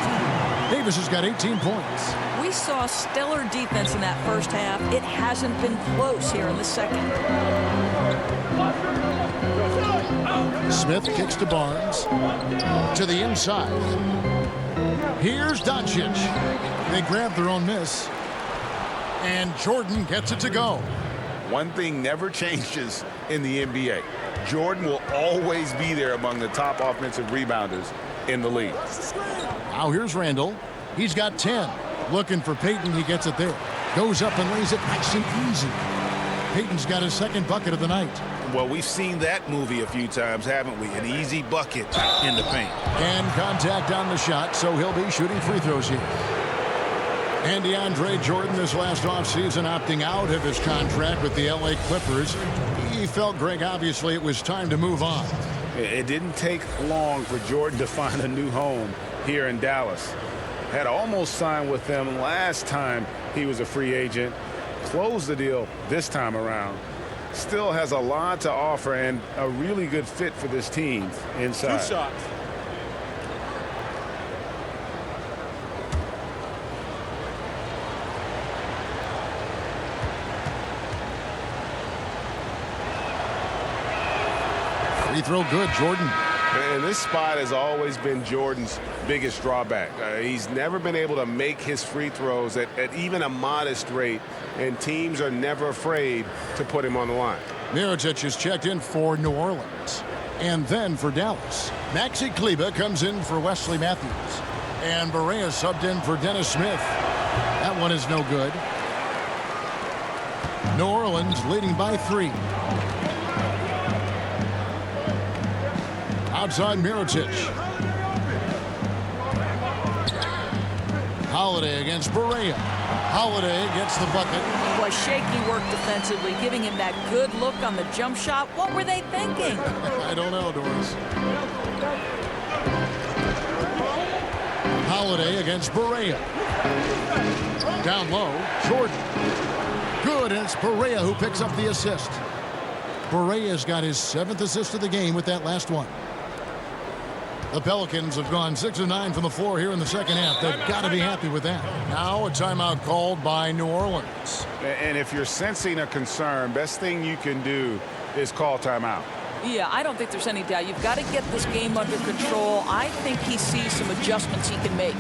Speaker 6: Davis has got 18 points.
Speaker 8: We saw stellar defense in that first half. It hasn't been close here in the second.
Speaker 6: Smith kicks to Barnes. To the inside. Here's Doncic. They grab their own miss. And Jordan gets it to go.
Speaker 13: One thing never changes in the NBA. Jordan will always be there among the top offensive rebounders in the league.
Speaker 6: Now here's Randall. He's got 10. Looking for Payton. He gets it there. Goes up and lays it nice and easy. Payton's got his second bucket of the night.
Speaker 13: Well, we've seen that movie a few times, haven't we? An easy bucket in the paint.
Speaker 6: And contact on the shot, so he'll be shooting free throws here. And DeAndre Jordan this last offseason opting out of his contract with the LA Clippers. He felt, Greg, obviously it was time to move on.
Speaker 9: It didn't take long for Jordan to find a new home here in Dallas. Had almost signed with them last time he was a free agent. Closed the deal this time around. Still has a lot to offer and a really good fit for this team inside.
Speaker 10: 2 shots.
Speaker 6: Free throw good, Jordan.
Speaker 9: And this spot has always been Jordan's biggest drawback. He's never been able to make his free throws at even a modest rate, and teams are never afraid to put him on the line.
Speaker 6: Mirotic is checked in for New Orleans. And then for Dallas, Maxi Kleber comes in for Wesley Matthews. And Barea subbed in for Dennis Smith. That one is no good. New Orleans leading by 3. Outside Mirotic. Holiday against Barea. Holiday gets the bucket.
Speaker 8: Boy, shaky work defensively, giving him that good look on the jump shot. What were they thinking?
Speaker 6: I don't know, Doris. Holiday against Barea. Down low, Jordan. Good, and it's Barea who picks up the assist. Barea's got his 7th assist of the game with that last one. The Pelicans have gone 6 of 9 from the floor here in the second half. They've got to be happy with that. Now a timeout called by New Orleans.
Speaker 13: And if you're sensing a concern, best thing you can do is call timeout.
Speaker 8: Yeah, I don't think there's any doubt. You've got to get this game under control. I think he sees some adjustments he can make.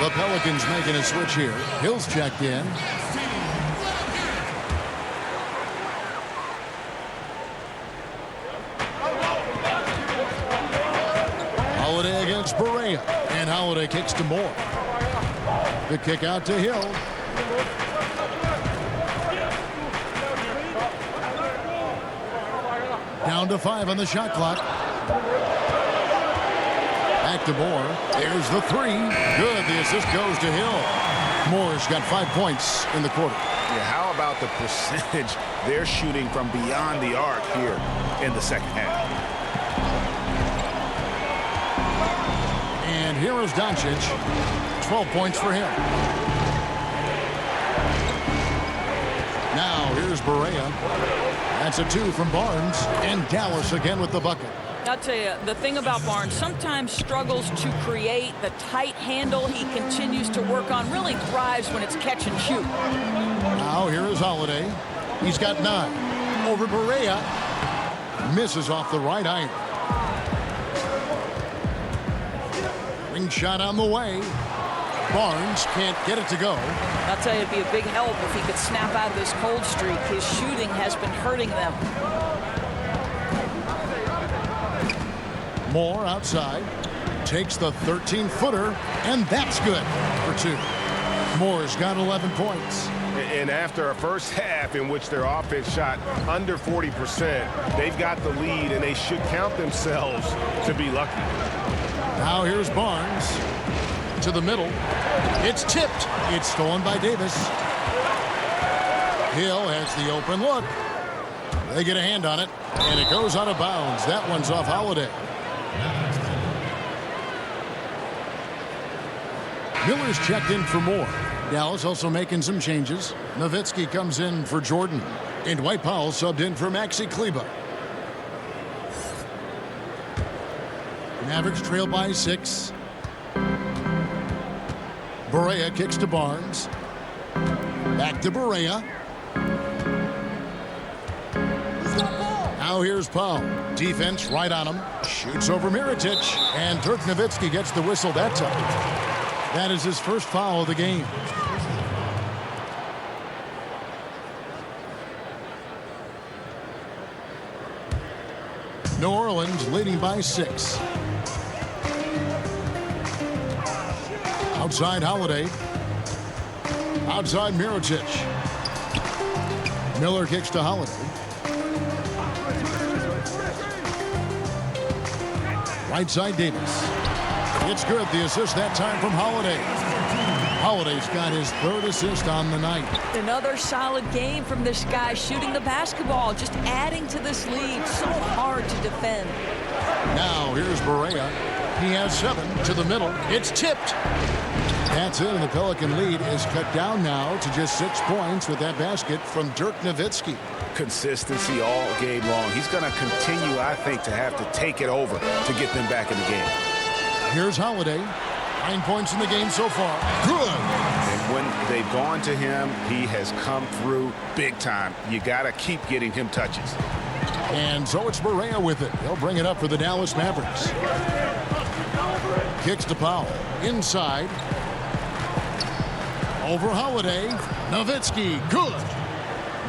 Speaker 6: The Pelicans making a switch here. Hill's checked in. Holiday against Barea. And Holiday kicks to Moore. The kick out to Hill. Down to 5 on the shot clock. Back to Moore. There's the 3. Good. The assist goes to Hill. Moore's got 5 points in the quarter.
Speaker 13: Yeah, how about the percentage they're shooting from beyond the arc here in the second half?
Speaker 6: And here is Doncic. 12 points for him. Now here's Barea. That's a 2 from Barnes. And Dallas again with the bucket.
Speaker 8: I'll tell you, the thing about Barnes, sometimes struggles to create the tight handle he continues to work on, really thrives when it's catch and shoot.
Speaker 6: Now here is Holiday. He's got 9. Over Barea. Misses off the right iron. Ring shot on the way. Barnes can't get it to go.
Speaker 8: I'll tell you, it'd be a big help if he could snap out of this cold streak. His shooting has been hurting them.
Speaker 6: Moore outside. Takes the 13-footer, and that's good for 2. Moore's got 11 points.
Speaker 13: And after a first half in which their offense shot under 40%, they've got the lead, and they should count themselves to be lucky.
Speaker 6: Now here's Barnes. To the middle. It's tipped. It's stolen by Davis. Hill has the open look. They get a hand on it, and it goes out of bounds. That one's off Holiday. Miller's checked in for Moore. Dallas also making some changes. Nowitzki comes in for Jordan. And Dwight Powell subbed in for Maxi Kleber. Mavericks trail by 6. Barea kicks to Barnes. Back to Barea. Now here's Powell. Defense right on him. Shoots over Mirotic. And Dirk Nowitzki gets the whistle that time. That is his first foul of the game. New Orleans leading by 6. Outside Holiday. Outside Mirotic. Miller kicks to Holiday. Right side Davis. It's good. The assist that time from Holiday. Holiday's got his 3rd assist on the night.
Speaker 8: Another solid game from this guy shooting the basketball, just adding to this lead. So hard to defend.
Speaker 6: Now here's Barea. He has 7 to the middle. It's tipped. That's it, and the Pelican lead is cut down now to just 6 points with that basket from Dirk Nowitzki.
Speaker 13: Consistency all game long. He's going to continue, I think, to have to take it over to get them back in the game.
Speaker 6: Here's Holiday. 9 points in the game so far. Good.
Speaker 13: And when they've gone to him, he has come through big time. You got to keep getting him touches.
Speaker 6: And so it's Barea with it. He'll bring it up for the Dallas Mavericks. Kicks to Powell. Inside. Over Holiday. Nowitzki, good.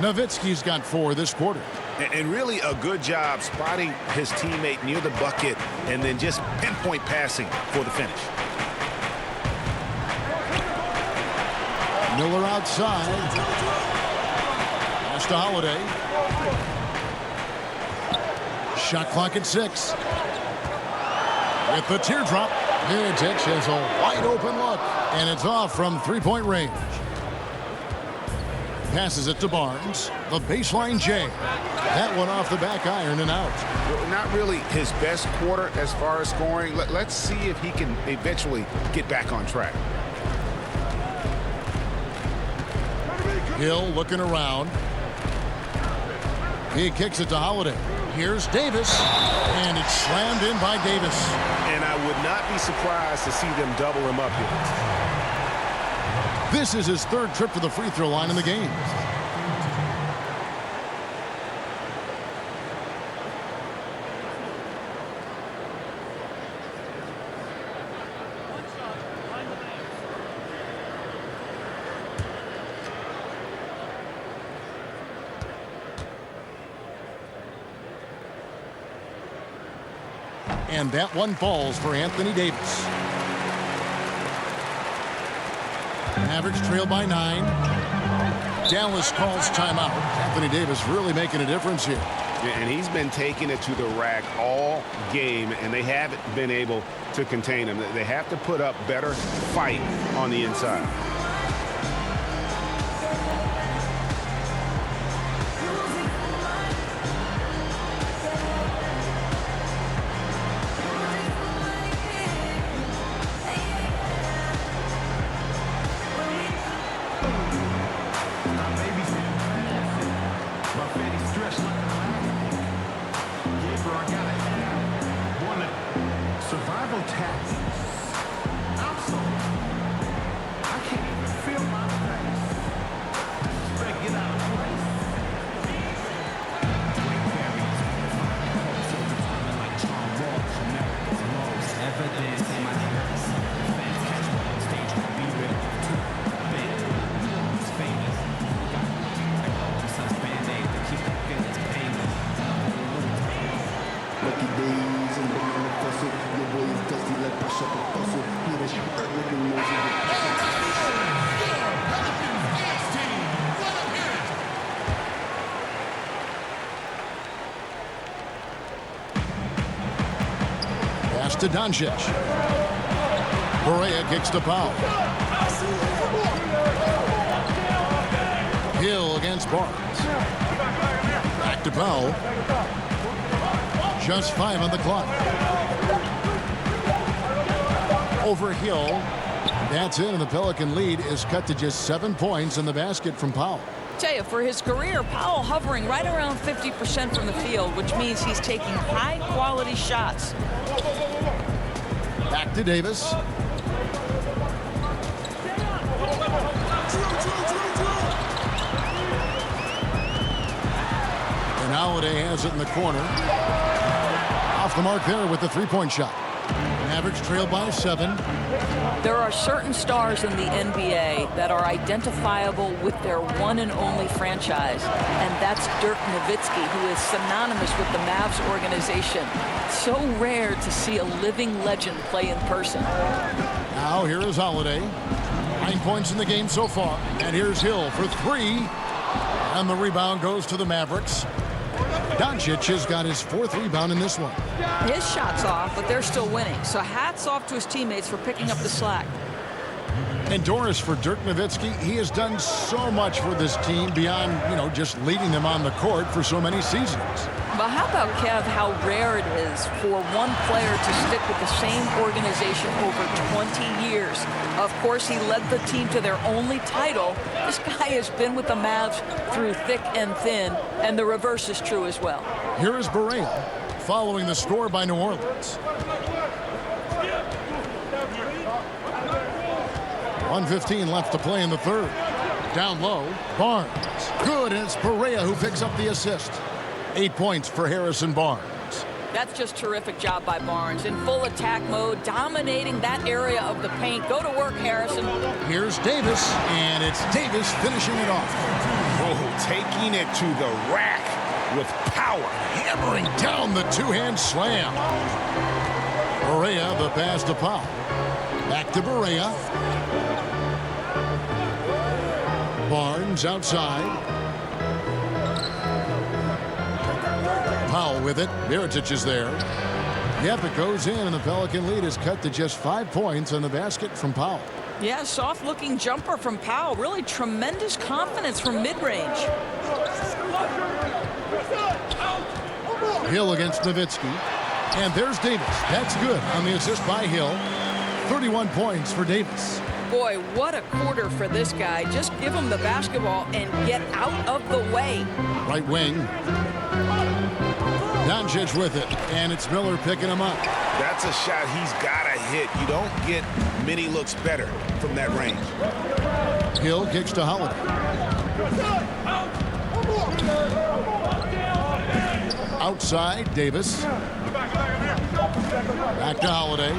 Speaker 6: Nowitzki's got 4 this quarter.
Speaker 9: And really a good job spotting his teammate near the bucket and then just pinpoint passing for the finish.
Speaker 6: Miller outside. Pass to Holiday. Shot clock at 6. With the teardrop, Mirotic has a wide open look, and it's off from 3-point range. Passes it to Barnes. The baseline J. That one off the back iron and out.
Speaker 9: Not really his best quarter as far as scoring. Let's see if he can eventually get back on track.
Speaker 6: Hill looking around. He kicks it to Holiday. Here's Davis, and it's slammed in by Davis.
Speaker 9: And I would not be surprised to see them double him up here.
Speaker 6: This is his 3rd trip to the free throw line in the game. And that one falls for Anthony Davis. Mavericks trail by 9. Dallas calls timeout. Anthony Davis really making a difference here.
Speaker 9: And he's been taking it to the rack all game, and they haven't been able to contain him. They have to put up better fight on the inside.
Speaker 6: To Doncic. Correa kicks to Powell. Hill against Barnes. Back to Powell. Just 5 on the clock. Over Hill. That's in, and the Pelican lead is cut to just 7 points in the basket from Powell.
Speaker 8: Tell you, for his career, Powell hovering right around 50% from the field, which means he's taking high-quality shots.
Speaker 6: Back to Davis. And Holiday has it in the corner. Off the mark there with the 3-point shot. Mavericks trail by 7.
Speaker 8: There are certain stars in the NBA that are identifiable with their one and only franchise, and that's Dirk Nowitzki, who is synonymous with the Mavs organization. So rare to see a living legend play in person.
Speaker 6: Now here is Holiday. 9 points in the game so far. And here's Hill for 3. And the rebound goes to the Mavericks. Doncic has got his 4th rebound in this one.
Speaker 8: His shot's off, but they're still winning. So hats off to his teammates for picking up the slack.
Speaker 6: And Doris, for Dirk Nowitzki, he has done so much for this team beyond, just leading them on the court for so many seasons.
Speaker 8: But how about, Kev, how rare it is for one player to stick with the same organization over 20 years. Of course, he led the team to their only title. This guy has been with the Mavs through thick and thin, and the reverse is true as well.
Speaker 6: Here is Barea following the score by New Orleans. 1:15 left to play in the 3rd. Down low, Barnes. Good, and it's Barea who picks up the assist. 8 points for Harrison Barnes.
Speaker 8: That's just terrific job by Barnes. In full attack mode, dominating that area of the paint. Go to work, Harrison.
Speaker 6: Here's Davis, and it's Davis finishing it off.
Speaker 13: Oh, taking it to the rack with power.
Speaker 6: Hammering down the two-hand slam. Barea, the pass to Powell. Back to Barea. Barnes outside. Powell with it. Mirotic is there. Yep, it goes in, and the Pelican lead is cut to just 5 points on the basket from Powell.
Speaker 8: Yeah, soft-looking jumper from Powell. Really tremendous confidence from mid-range.
Speaker 6: Hill against Nowitzki. And there's Davis. That's good on the assist by Hill. 31 points for Davis.
Speaker 8: Boy, what a quarter for this guy. Just give him the basketball and get out of the way.
Speaker 6: Right wing. Doncic with it, and it's Miller picking him up.
Speaker 13: That's a shot he's got to hit. You don't get many looks better from that range.
Speaker 6: Hill kicks to Holiday. Outside, Davis. Back to Holiday.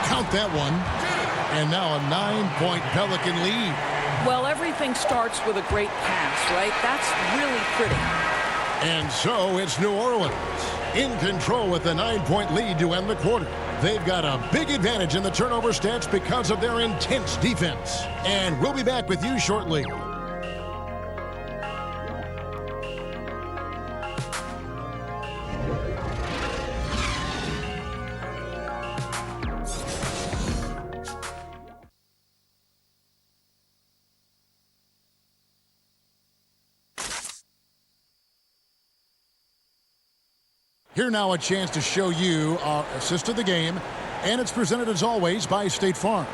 Speaker 6: Count that one. And now a 9-point Pelican lead.
Speaker 8: Well, everything starts with a great pass, right? That's really pretty.
Speaker 6: And so it's New Orleans in control with the 9-point lead to end the quarter. They've got a big advantage in the turnover stats because of their intense defense. And we'll be back with you shortly. Here now a chance to show you our assist of the game, and it's presented as always by State Farm.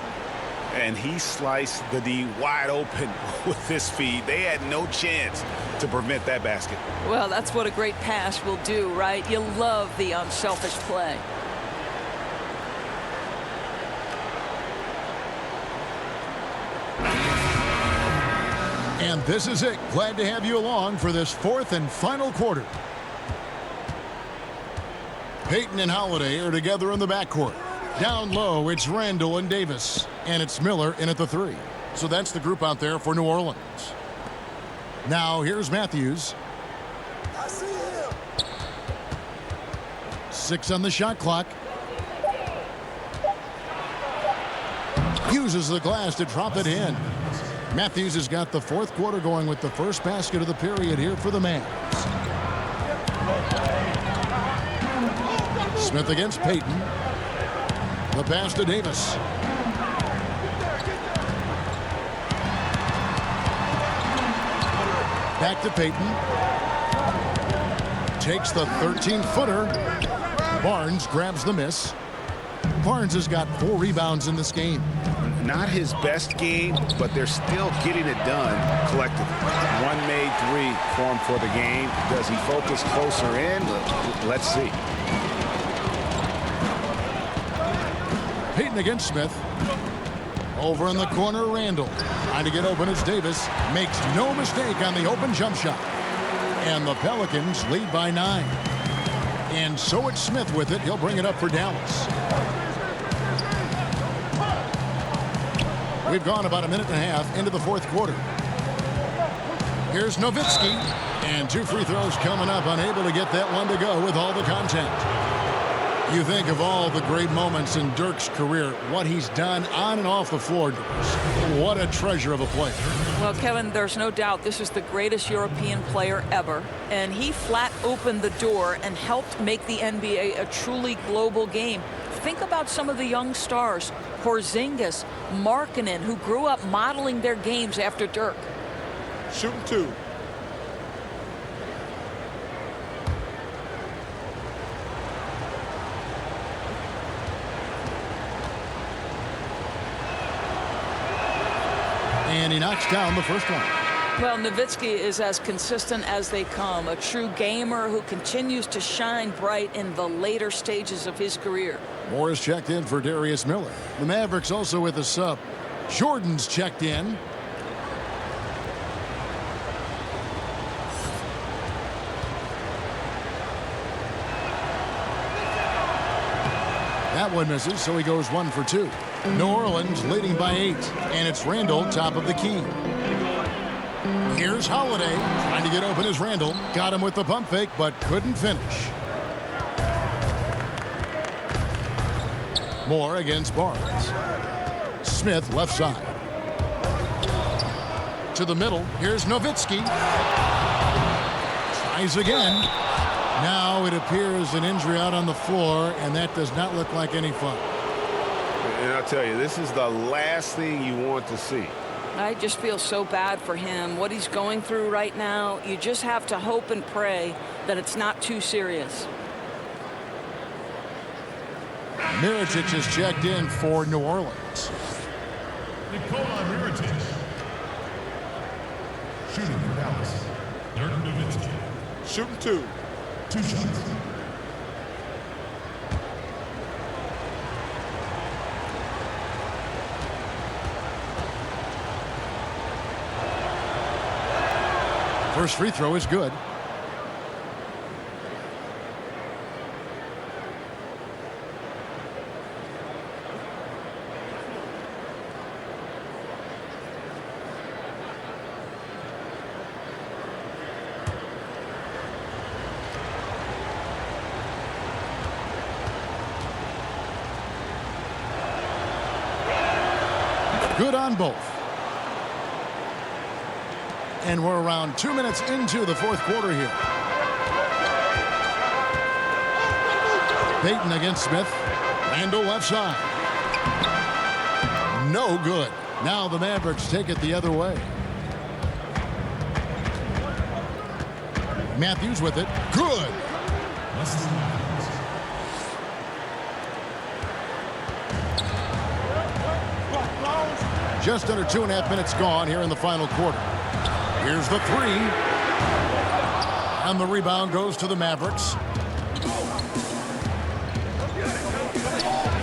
Speaker 13: And he sliced the D wide open with his feed. They had no chance to prevent that basket.
Speaker 8: Well, that's what a great pass will do, right? You love the unselfish play.
Speaker 6: And this is it. Glad to have you along for this fourth and final quarter. Payton and Holiday are together in the backcourt. Down low, it's Randall and Davis. And it's Miller in at the 3. So that's the group out there for New Orleans. Now here's Matthews.
Speaker 14: I see him.
Speaker 6: 6 on the shot clock. Uses the glass to drop it in. Matthews has got the fourth quarter going with the first basket of the period here for the Mavs. Smith against Payton. The pass to Davis. Back to Payton. Takes the 13-footer. Barnes grabs the miss. Barnes has got 4 rebounds in this game.
Speaker 13: Not his best game, but they're still getting it done collectively. One made 3 for him for the game. Does he focus closer in? Let's see.
Speaker 6: Payton against Smith. Over in the corner, Randall. Trying to get open as Davis makes no mistake on the open jump shot. And the Pelicans lead by 9. And so it's Smith with it. He'll bring it up for Dallas. We've gone about a minute and a half into the fourth quarter. Here's Nowitzki. And 2 free throws coming up. Unable to get that one to go with all the contact. You think of all the great moments in Dirk's career, what he's done on and off the floor. What a treasure of a player.
Speaker 8: Well, Kevin, there's no doubt this is the greatest European player ever. And he flat opened the door and helped make the NBA a truly global game. Think about some of the young stars, Porzingis, Markkanen, who grew up modeling their games after Dirk.
Speaker 10: Shooting 2.
Speaker 6: And he knocks down the first one.
Speaker 8: Well, Nowitzki is as consistent as they come, a true gamer who continues to shine bright in the later stages of his career.
Speaker 6: Morris checked in for Darius Miller. The Mavericks also with a sub. Jordan's checked in. That one misses, so he goes 1 for 2. New Orleans leading by 8, and it's Randall top of the key. Here's Holiday trying to get open as Randall. Got him with the pump fake, but couldn't finish. Moore against Barnes. Smith left side. To the middle. Here's Nowitzki. Tries again. Now it appears an injury out on the floor, and that does not look like any fun.
Speaker 9: And I'll tell you, this is the last thing you want to see.
Speaker 8: I just feel so bad for him. What he's going through right now, you just have to hope and pray that it's not too serious.
Speaker 6: Mirotic is checked in for New Orleans.
Speaker 11: Nikola Mirotic. Shooting for Dallas. Dirk Nowitzki.
Speaker 10: Shooting 2.
Speaker 11: 2 shots.
Speaker 6: First free throw is good. Good on both. And we're around 2 minutes into the fourth quarter here. Payton against Smith. Randall left side. No good. Now the Mavericks take it the other way. Matthews with it. Good. Just under 2.5 minutes gone here in the final quarter. Here's the 3. And the rebound goes to the Mavericks.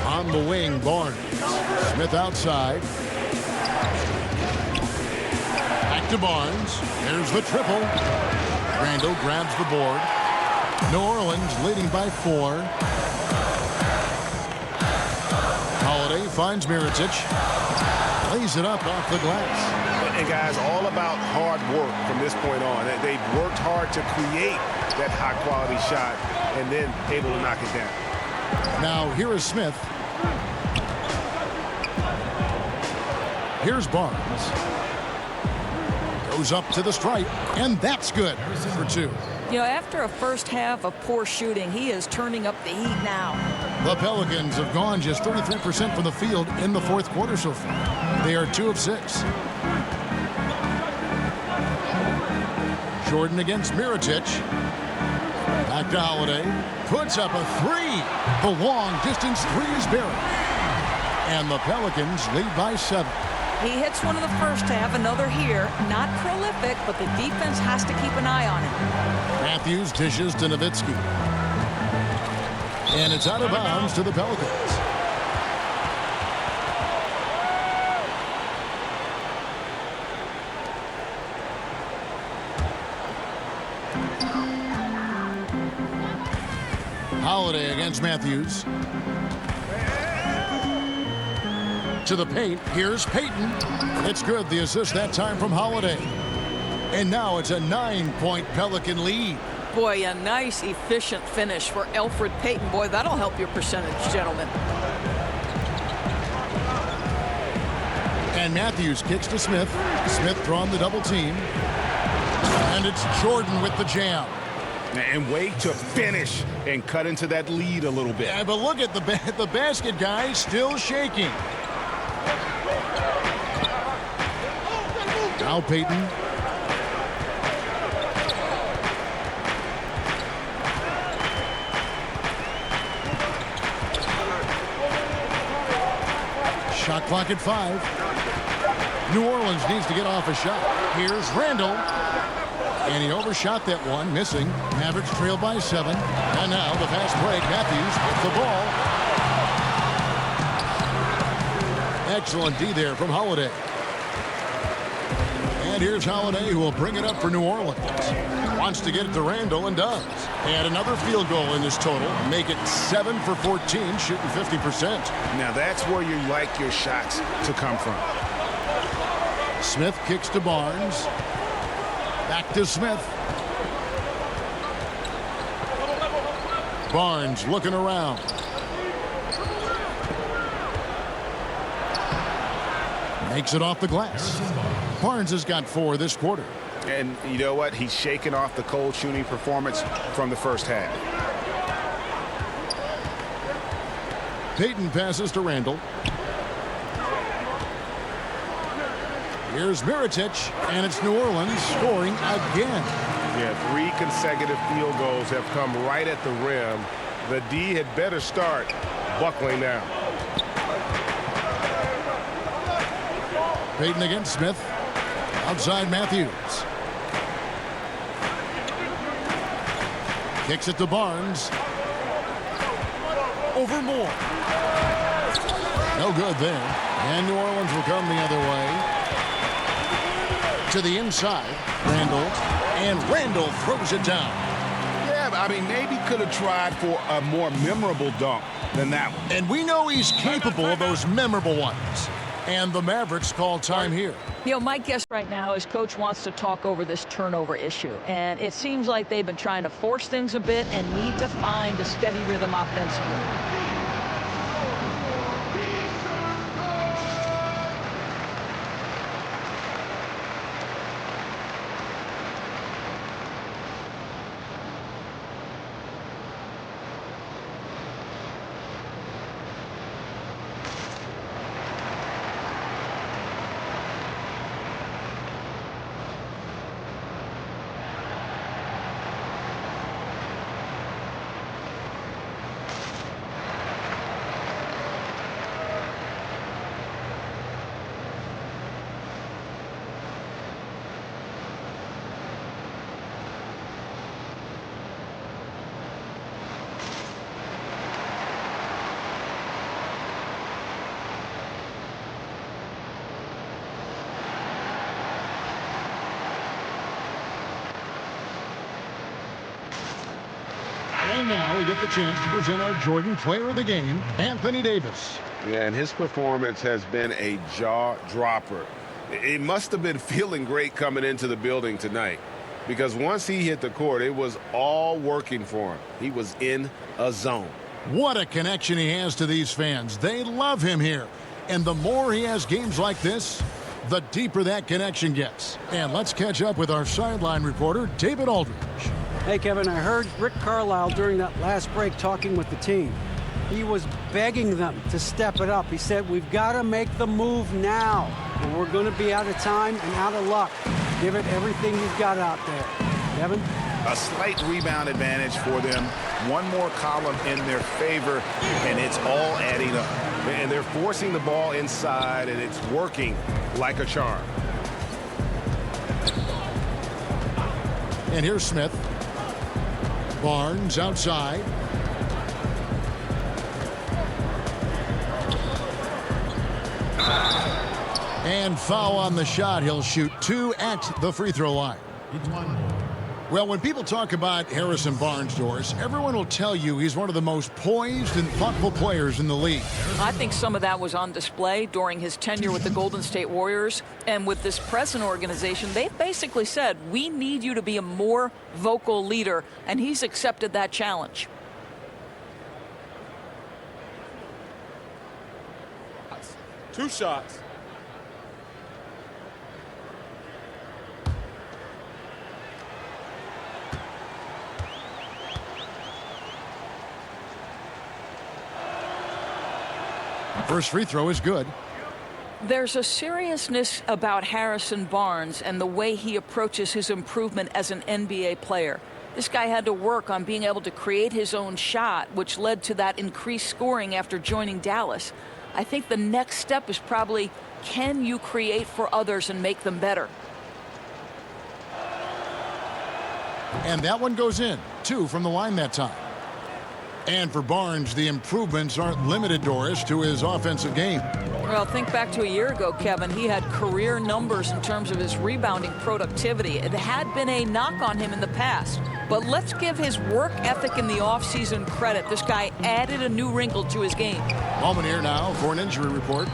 Speaker 6: On the wing, Barnes. Smith outside. Back to Barnes. There's the triple. Randall grabs the board. New Orleans leading by 4. Holiday finds Mirotic. Lays it up off the glass.
Speaker 9: And guys, all about hard work from this point on. They've worked hard to create that high-quality shot and then able to knock it down.
Speaker 6: Now, here is Smith. Here's Barnes. Goes up to the stripe, and that's good for 2.
Speaker 8: You know, after a first half of poor shooting, he is turning up the heat now.
Speaker 6: The Pelicans have gone just 33% from the field in the fourth quarter so far. They are 2 of 6. Jordan against Mirotic. Back to Holiday. Puts up a 3. The long distance 3 is buried. And the Pelicans lead by 7.
Speaker 8: He hits one in the first half, another here. Not prolific, but the defense has to keep an eye on him.
Speaker 6: Matthews dishes to Nowitzki. And it's out of bounds to the Pelicans. Holiday against Matthews. To the paint. Here's Payton. It's good. The assist that time from Holiday. And now it's a 9-point Pelican lead.
Speaker 8: Boy, a nice, efficient finish for Elfrid Payton. Boy, that'll help your percentage, gentlemen.
Speaker 6: And Matthews kicks to Smith. Smith throwing the double team. And it's Jordan with the jam.
Speaker 13: And wait to finish and cut into that lead a little bit.
Speaker 6: Yeah, but look at the basket guy still shaking. Now Payton. Shot clock at 5. New Orleans needs to get off a shot. Here's Randall. And he overshot that one, missing. Mavericks trail by 7. And now the fast break. Matthews with the ball. Excellent D there from Holiday. And here's Holiday, who will bring it up for New Orleans. Wants to get it to Randall and does. And another field goal in this total. Make it 7 for 14, shooting 50%.
Speaker 13: Now that's where you like your shots to come from.
Speaker 6: Smith kicks to Barnes. Back to Smith. Barnes looking around. Makes it off the glass. Barnes has got 4 this quarter.
Speaker 13: And you know what? He's shaking off the cold shooting performance from the first half.
Speaker 6: Payton passes to Randall. Here's Mirotic, and it's New Orleans scoring again.
Speaker 9: Yeah, 3 consecutive field goals have come right at the rim. The D had better start buckling down.
Speaker 6: Payton against Smith. Outside Matthews. Kicks it to Barnes. Over Moore. No good there. And New Orleans will come the other way. To the inside. Randall. And Randall throws it down.
Speaker 13: Yeah, I mean, maybe could have tried for a more memorable dunk than that one.
Speaker 6: And we know he's capable of those memorable ones. And the Mavericks call time here.
Speaker 8: You know, my guess right now is Coach wants to talk over this turnover issue. And it seems like they've been trying to force things a bit and need to find a steady rhythm offensively.
Speaker 6: And now we get the chance to present our Jordan Player of the Game, Anthony Davis.
Speaker 9: Yeah, and his performance has been a jaw-dropper. It must have been feeling great coming into the building tonight, because once he hit the court, it was all working for him. He was in a zone.
Speaker 6: What a connection he has to these fans. They love him here. And the more he has games like this, the deeper that connection gets. And let's catch up with our sideline reporter, David Aldridge.
Speaker 7: Hey, Kevin, I heard Rick Carlisle during that last break talking with the team. He was begging them to step it up. He said, we've got to make the move now, or we're going to be out of time and out of luck. Give it everything you've got out there. Kevin?
Speaker 13: A slight rebound advantage for them. One more column in their favor, and it's all adding up.
Speaker 9: And they're forcing the ball inside, and it's working like a charm.
Speaker 6: And here's Smith. Barnes outside. And foul on the shot. He'll shoot 2 at the free throw line. Well, when people talk about Harrison Barnes, Doris, everyone will tell you he's one of the most poised and thoughtful players in the league.
Speaker 8: I think some of that was on display during his tenure with the Golden State Warriors. And with this present organization, they've basically said, we need you to be a more vocal leader. And he's accepted that challenge.
Speaker 10: Two shots.
Speaker 6: First free throw is good.
Speaker 8: There's a seriousness about Harrison Barnes and the way he approaches his improvement as an NBA player. This guy had to work on being able to create his own shot, which led to that increased scoring after joining Dallas. I think the next step is probably, can you create for others and make them better?
Speaker 6: And that one goes in. 2 from the line that time. And for Barnes, the improvements aren't limited, Doris, to his offensive game.
Speaker 8: Well, think back to a year ago, Kevin. He had career numbers in terms of his rebounding productivity. It had been a knock on him in the past. But let's give his work ethic in the offseason credit. This guy added a new wrinkle to his game.
Speaker 6: Moment here now for an injury report.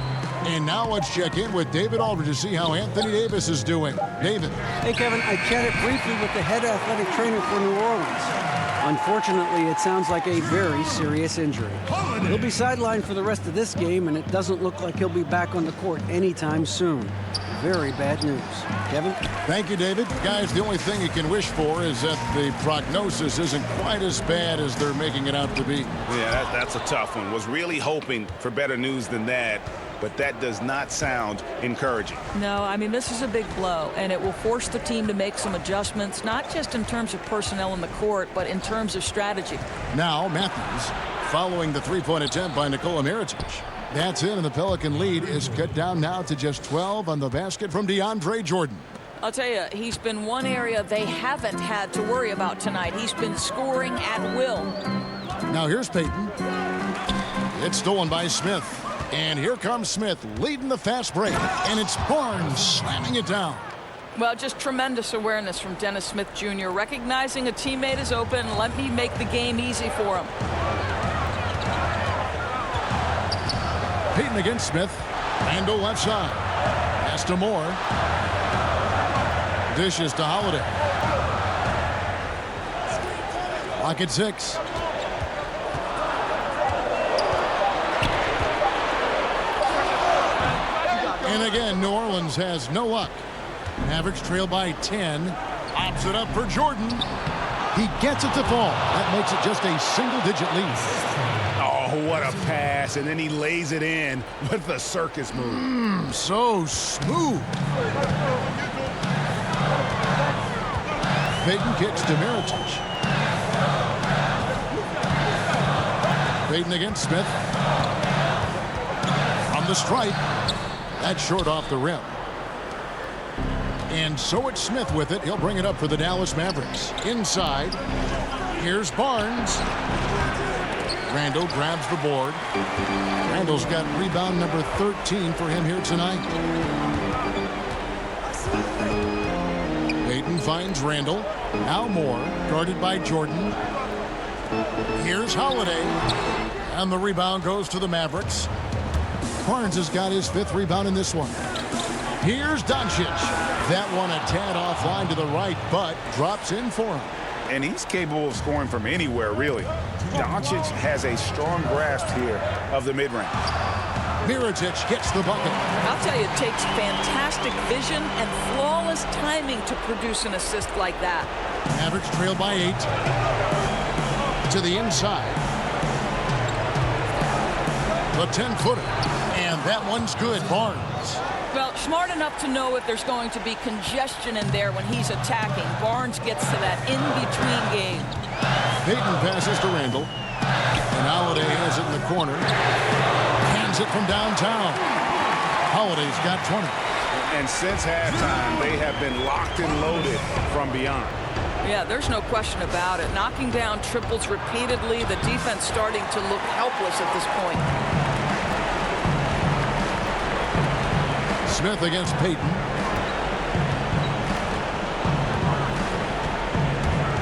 Speaker 6: And now let's check in with David Aldridge to see how Anthony Davis is doing. David.
Speaker 7: Hey, Kevin, I chatted briefly with the head athletic trainer for New Orleans. Unfortunately, it sounds like a very serious injury. He'll be sidelined for the rest of this game, and it doesn't look like he'll be back on the court anytime soon. Very bad news. Kevin?
Speaker 6: Thank you, David. Guys, the only thing you can wish for is that the prognosis isn't quite as bad as they're making it out to be.
Speaker 13: Yeah, that's a tough one. Was really hoping for better news than that, but that does not sound encouraging.
Speaker 8: No, I mean, this is a big blow, and it will force the team to make some adjustments, not just in terms of personnel in the court, but in terms of strategy.
Speaker 6: Now, Matthews, following the three-point attempt by Nikola Mirotic. That's in, and the Pelican lead is cut down now to just 12 on the basket from DeAndre Jordan.
Speaker 8: I'll tell you, he's been one area they haven't had to worry about tonight. He's been scoring at will.
Speaker 6: Now here's Payton. It's stolen by Smith. And here comes Smith leading the fast break. And it's Barnes slamming it down.
Speaker 8: Well, just tremendous awareness from Dennis Smith Jr. Recognizing a teammate is open. Let me make the game easy for him.
Speaker 6: Payton against Smith. Randall left side. Pass to Moore. Dishes to Holiday. Lock at 6. And again, New Orleans has no luck. Mavericks trail by 10. Pops it up for Jordan. He gets it to fall. That makes it just a single-digit lead.
Speaker 13: Oh, what a pass. And then he lays it in with the circus move.
Speaker 6: So smooth. Payton kicks to Mirotic. Payton against Smith. On the stripe. That's short off the rim. And so it's Smith with it. He'll bring it up for the Dallas Mavericks. Inside. Here's Barnes. Randall grabs the board. Randall's got rebound number 13 for him here tonight. Payton finds Randall. Now Moore, guarded by Jordan. Here's Holiday. And the rebound goes to the Mavericks. Barnes has got his 5th rebound in this one. Here's Doncic. That one a tad offline to the right, but drops in for him.
Speaker 13: And he's capable of scoring from anywhere, really. Doncic has a strong grasp here of the mid-range.
Speaker 6: Mirotic gets the bucket.
Speaker 8: I'll tell you, it takes fantastic vision and flawless timing to produce an assist like that.
Speaker 6: Mavericks trail by 8. To the inside. The 10-footer. And that one's good. Barnes.
Speaker 8: Well, smart enough to know if there's going to be congestion in there when he's attacking. Barnes gets to that in-between game.
Speaker 6: Payton passes to Randall. And Holiday has it in the corner. Hands it from downtown. Holiday's got 20.
Speaker 13: And since halftime, they have been locked and loaded from beyond.
Speaker 8: Yeah, there's no question about it. Knocking down triples repeatedly. The defense starting to look helpless at this point.
Speaker 6: Smith against Payton.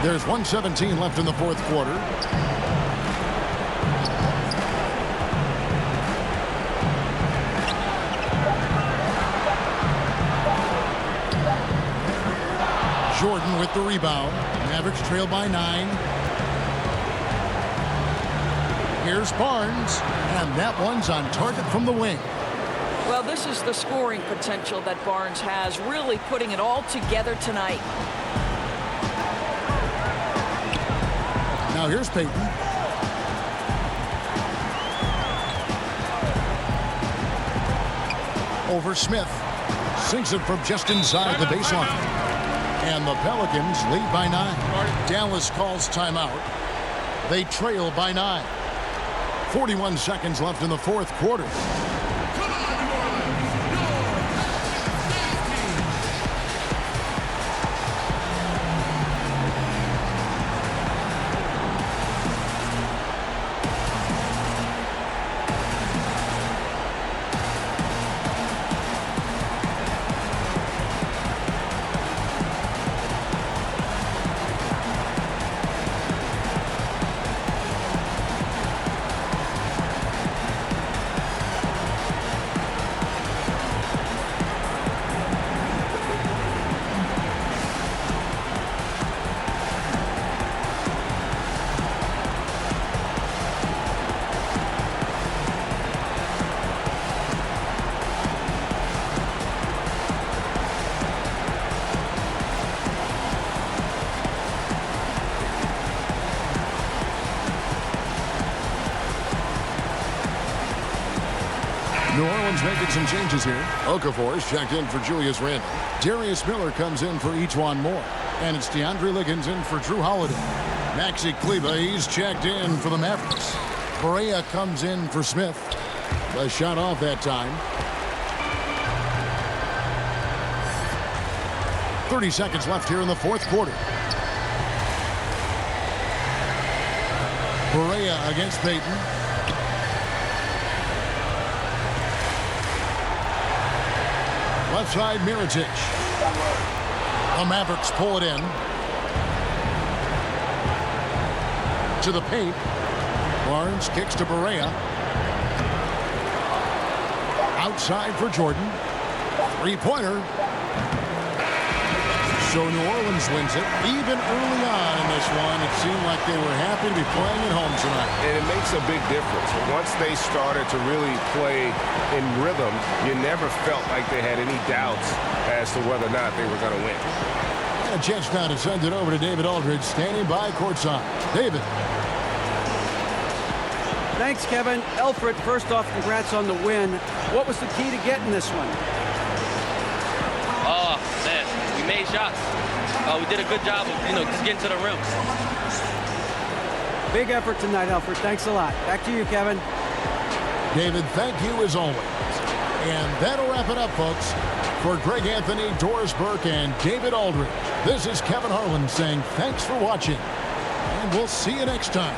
Speaker 6: There's 1:17 left in the 4th quarter. Jordan with the rebound. Mavericks trail by 9. Here's Barnes, and that one's on target from the wing.
Speaker 8: Well, this is the scoring potential that Barnes has, really putting it all together tonight.
Speaker 6: Now here's Payton. Over Smith. Sinks it from just inside the baseline. And the Pelicans lead by 9. Dallas calls timeout. They trail by 9. 41 seconds left in the 4th quarter. Pelicans making some changes here.
Speaker 15: Okafor's checked in for Julius Randle.
Speaker 6: Darius Miller comes in for Ejuan Moore. And it's DeAndre Liggins in for Drew Holiday. Maxi Kleber, he's checked in for the Mavericks. Perea comes in for Smith. The shot off that time. 30 seconds left here in the fourth quarter. Perea against Payton. Left side, Mirotic. The Mavericks pull it in. To the paint. Barnes kicks to Perea. Outside for Jordan. Three-pointer. So New Orleans wins it. Even early on in this one, it seemed like they were happy to be playing at home tonight.
Speaker 9: And it makes a big difference. Once they started to really play in rhythm, you never felt like they had any doubts as to whether or not they were going to win.
Speaker 6: And a chance now to send it over to David Aldridge, standing by courtside. David.
Speaker 7: Thanks, Kevin. Alfred, first off, congrats on the win. What was the key to getting this one?
Speaker 16: Oh, man, we made shots. We did a good job of, just getting to the rim.
Speaker 7: Big effort tonight, Alfred. Thanks a lot. Back to you, Kevin.
Speaker 6: David, thank you as always. And that'll wrap it up, folks. For Greg Anthony, Doris Burke, and David Aldridge, this is Kevin Harlan saying thanks for watching. And we'll see you next time.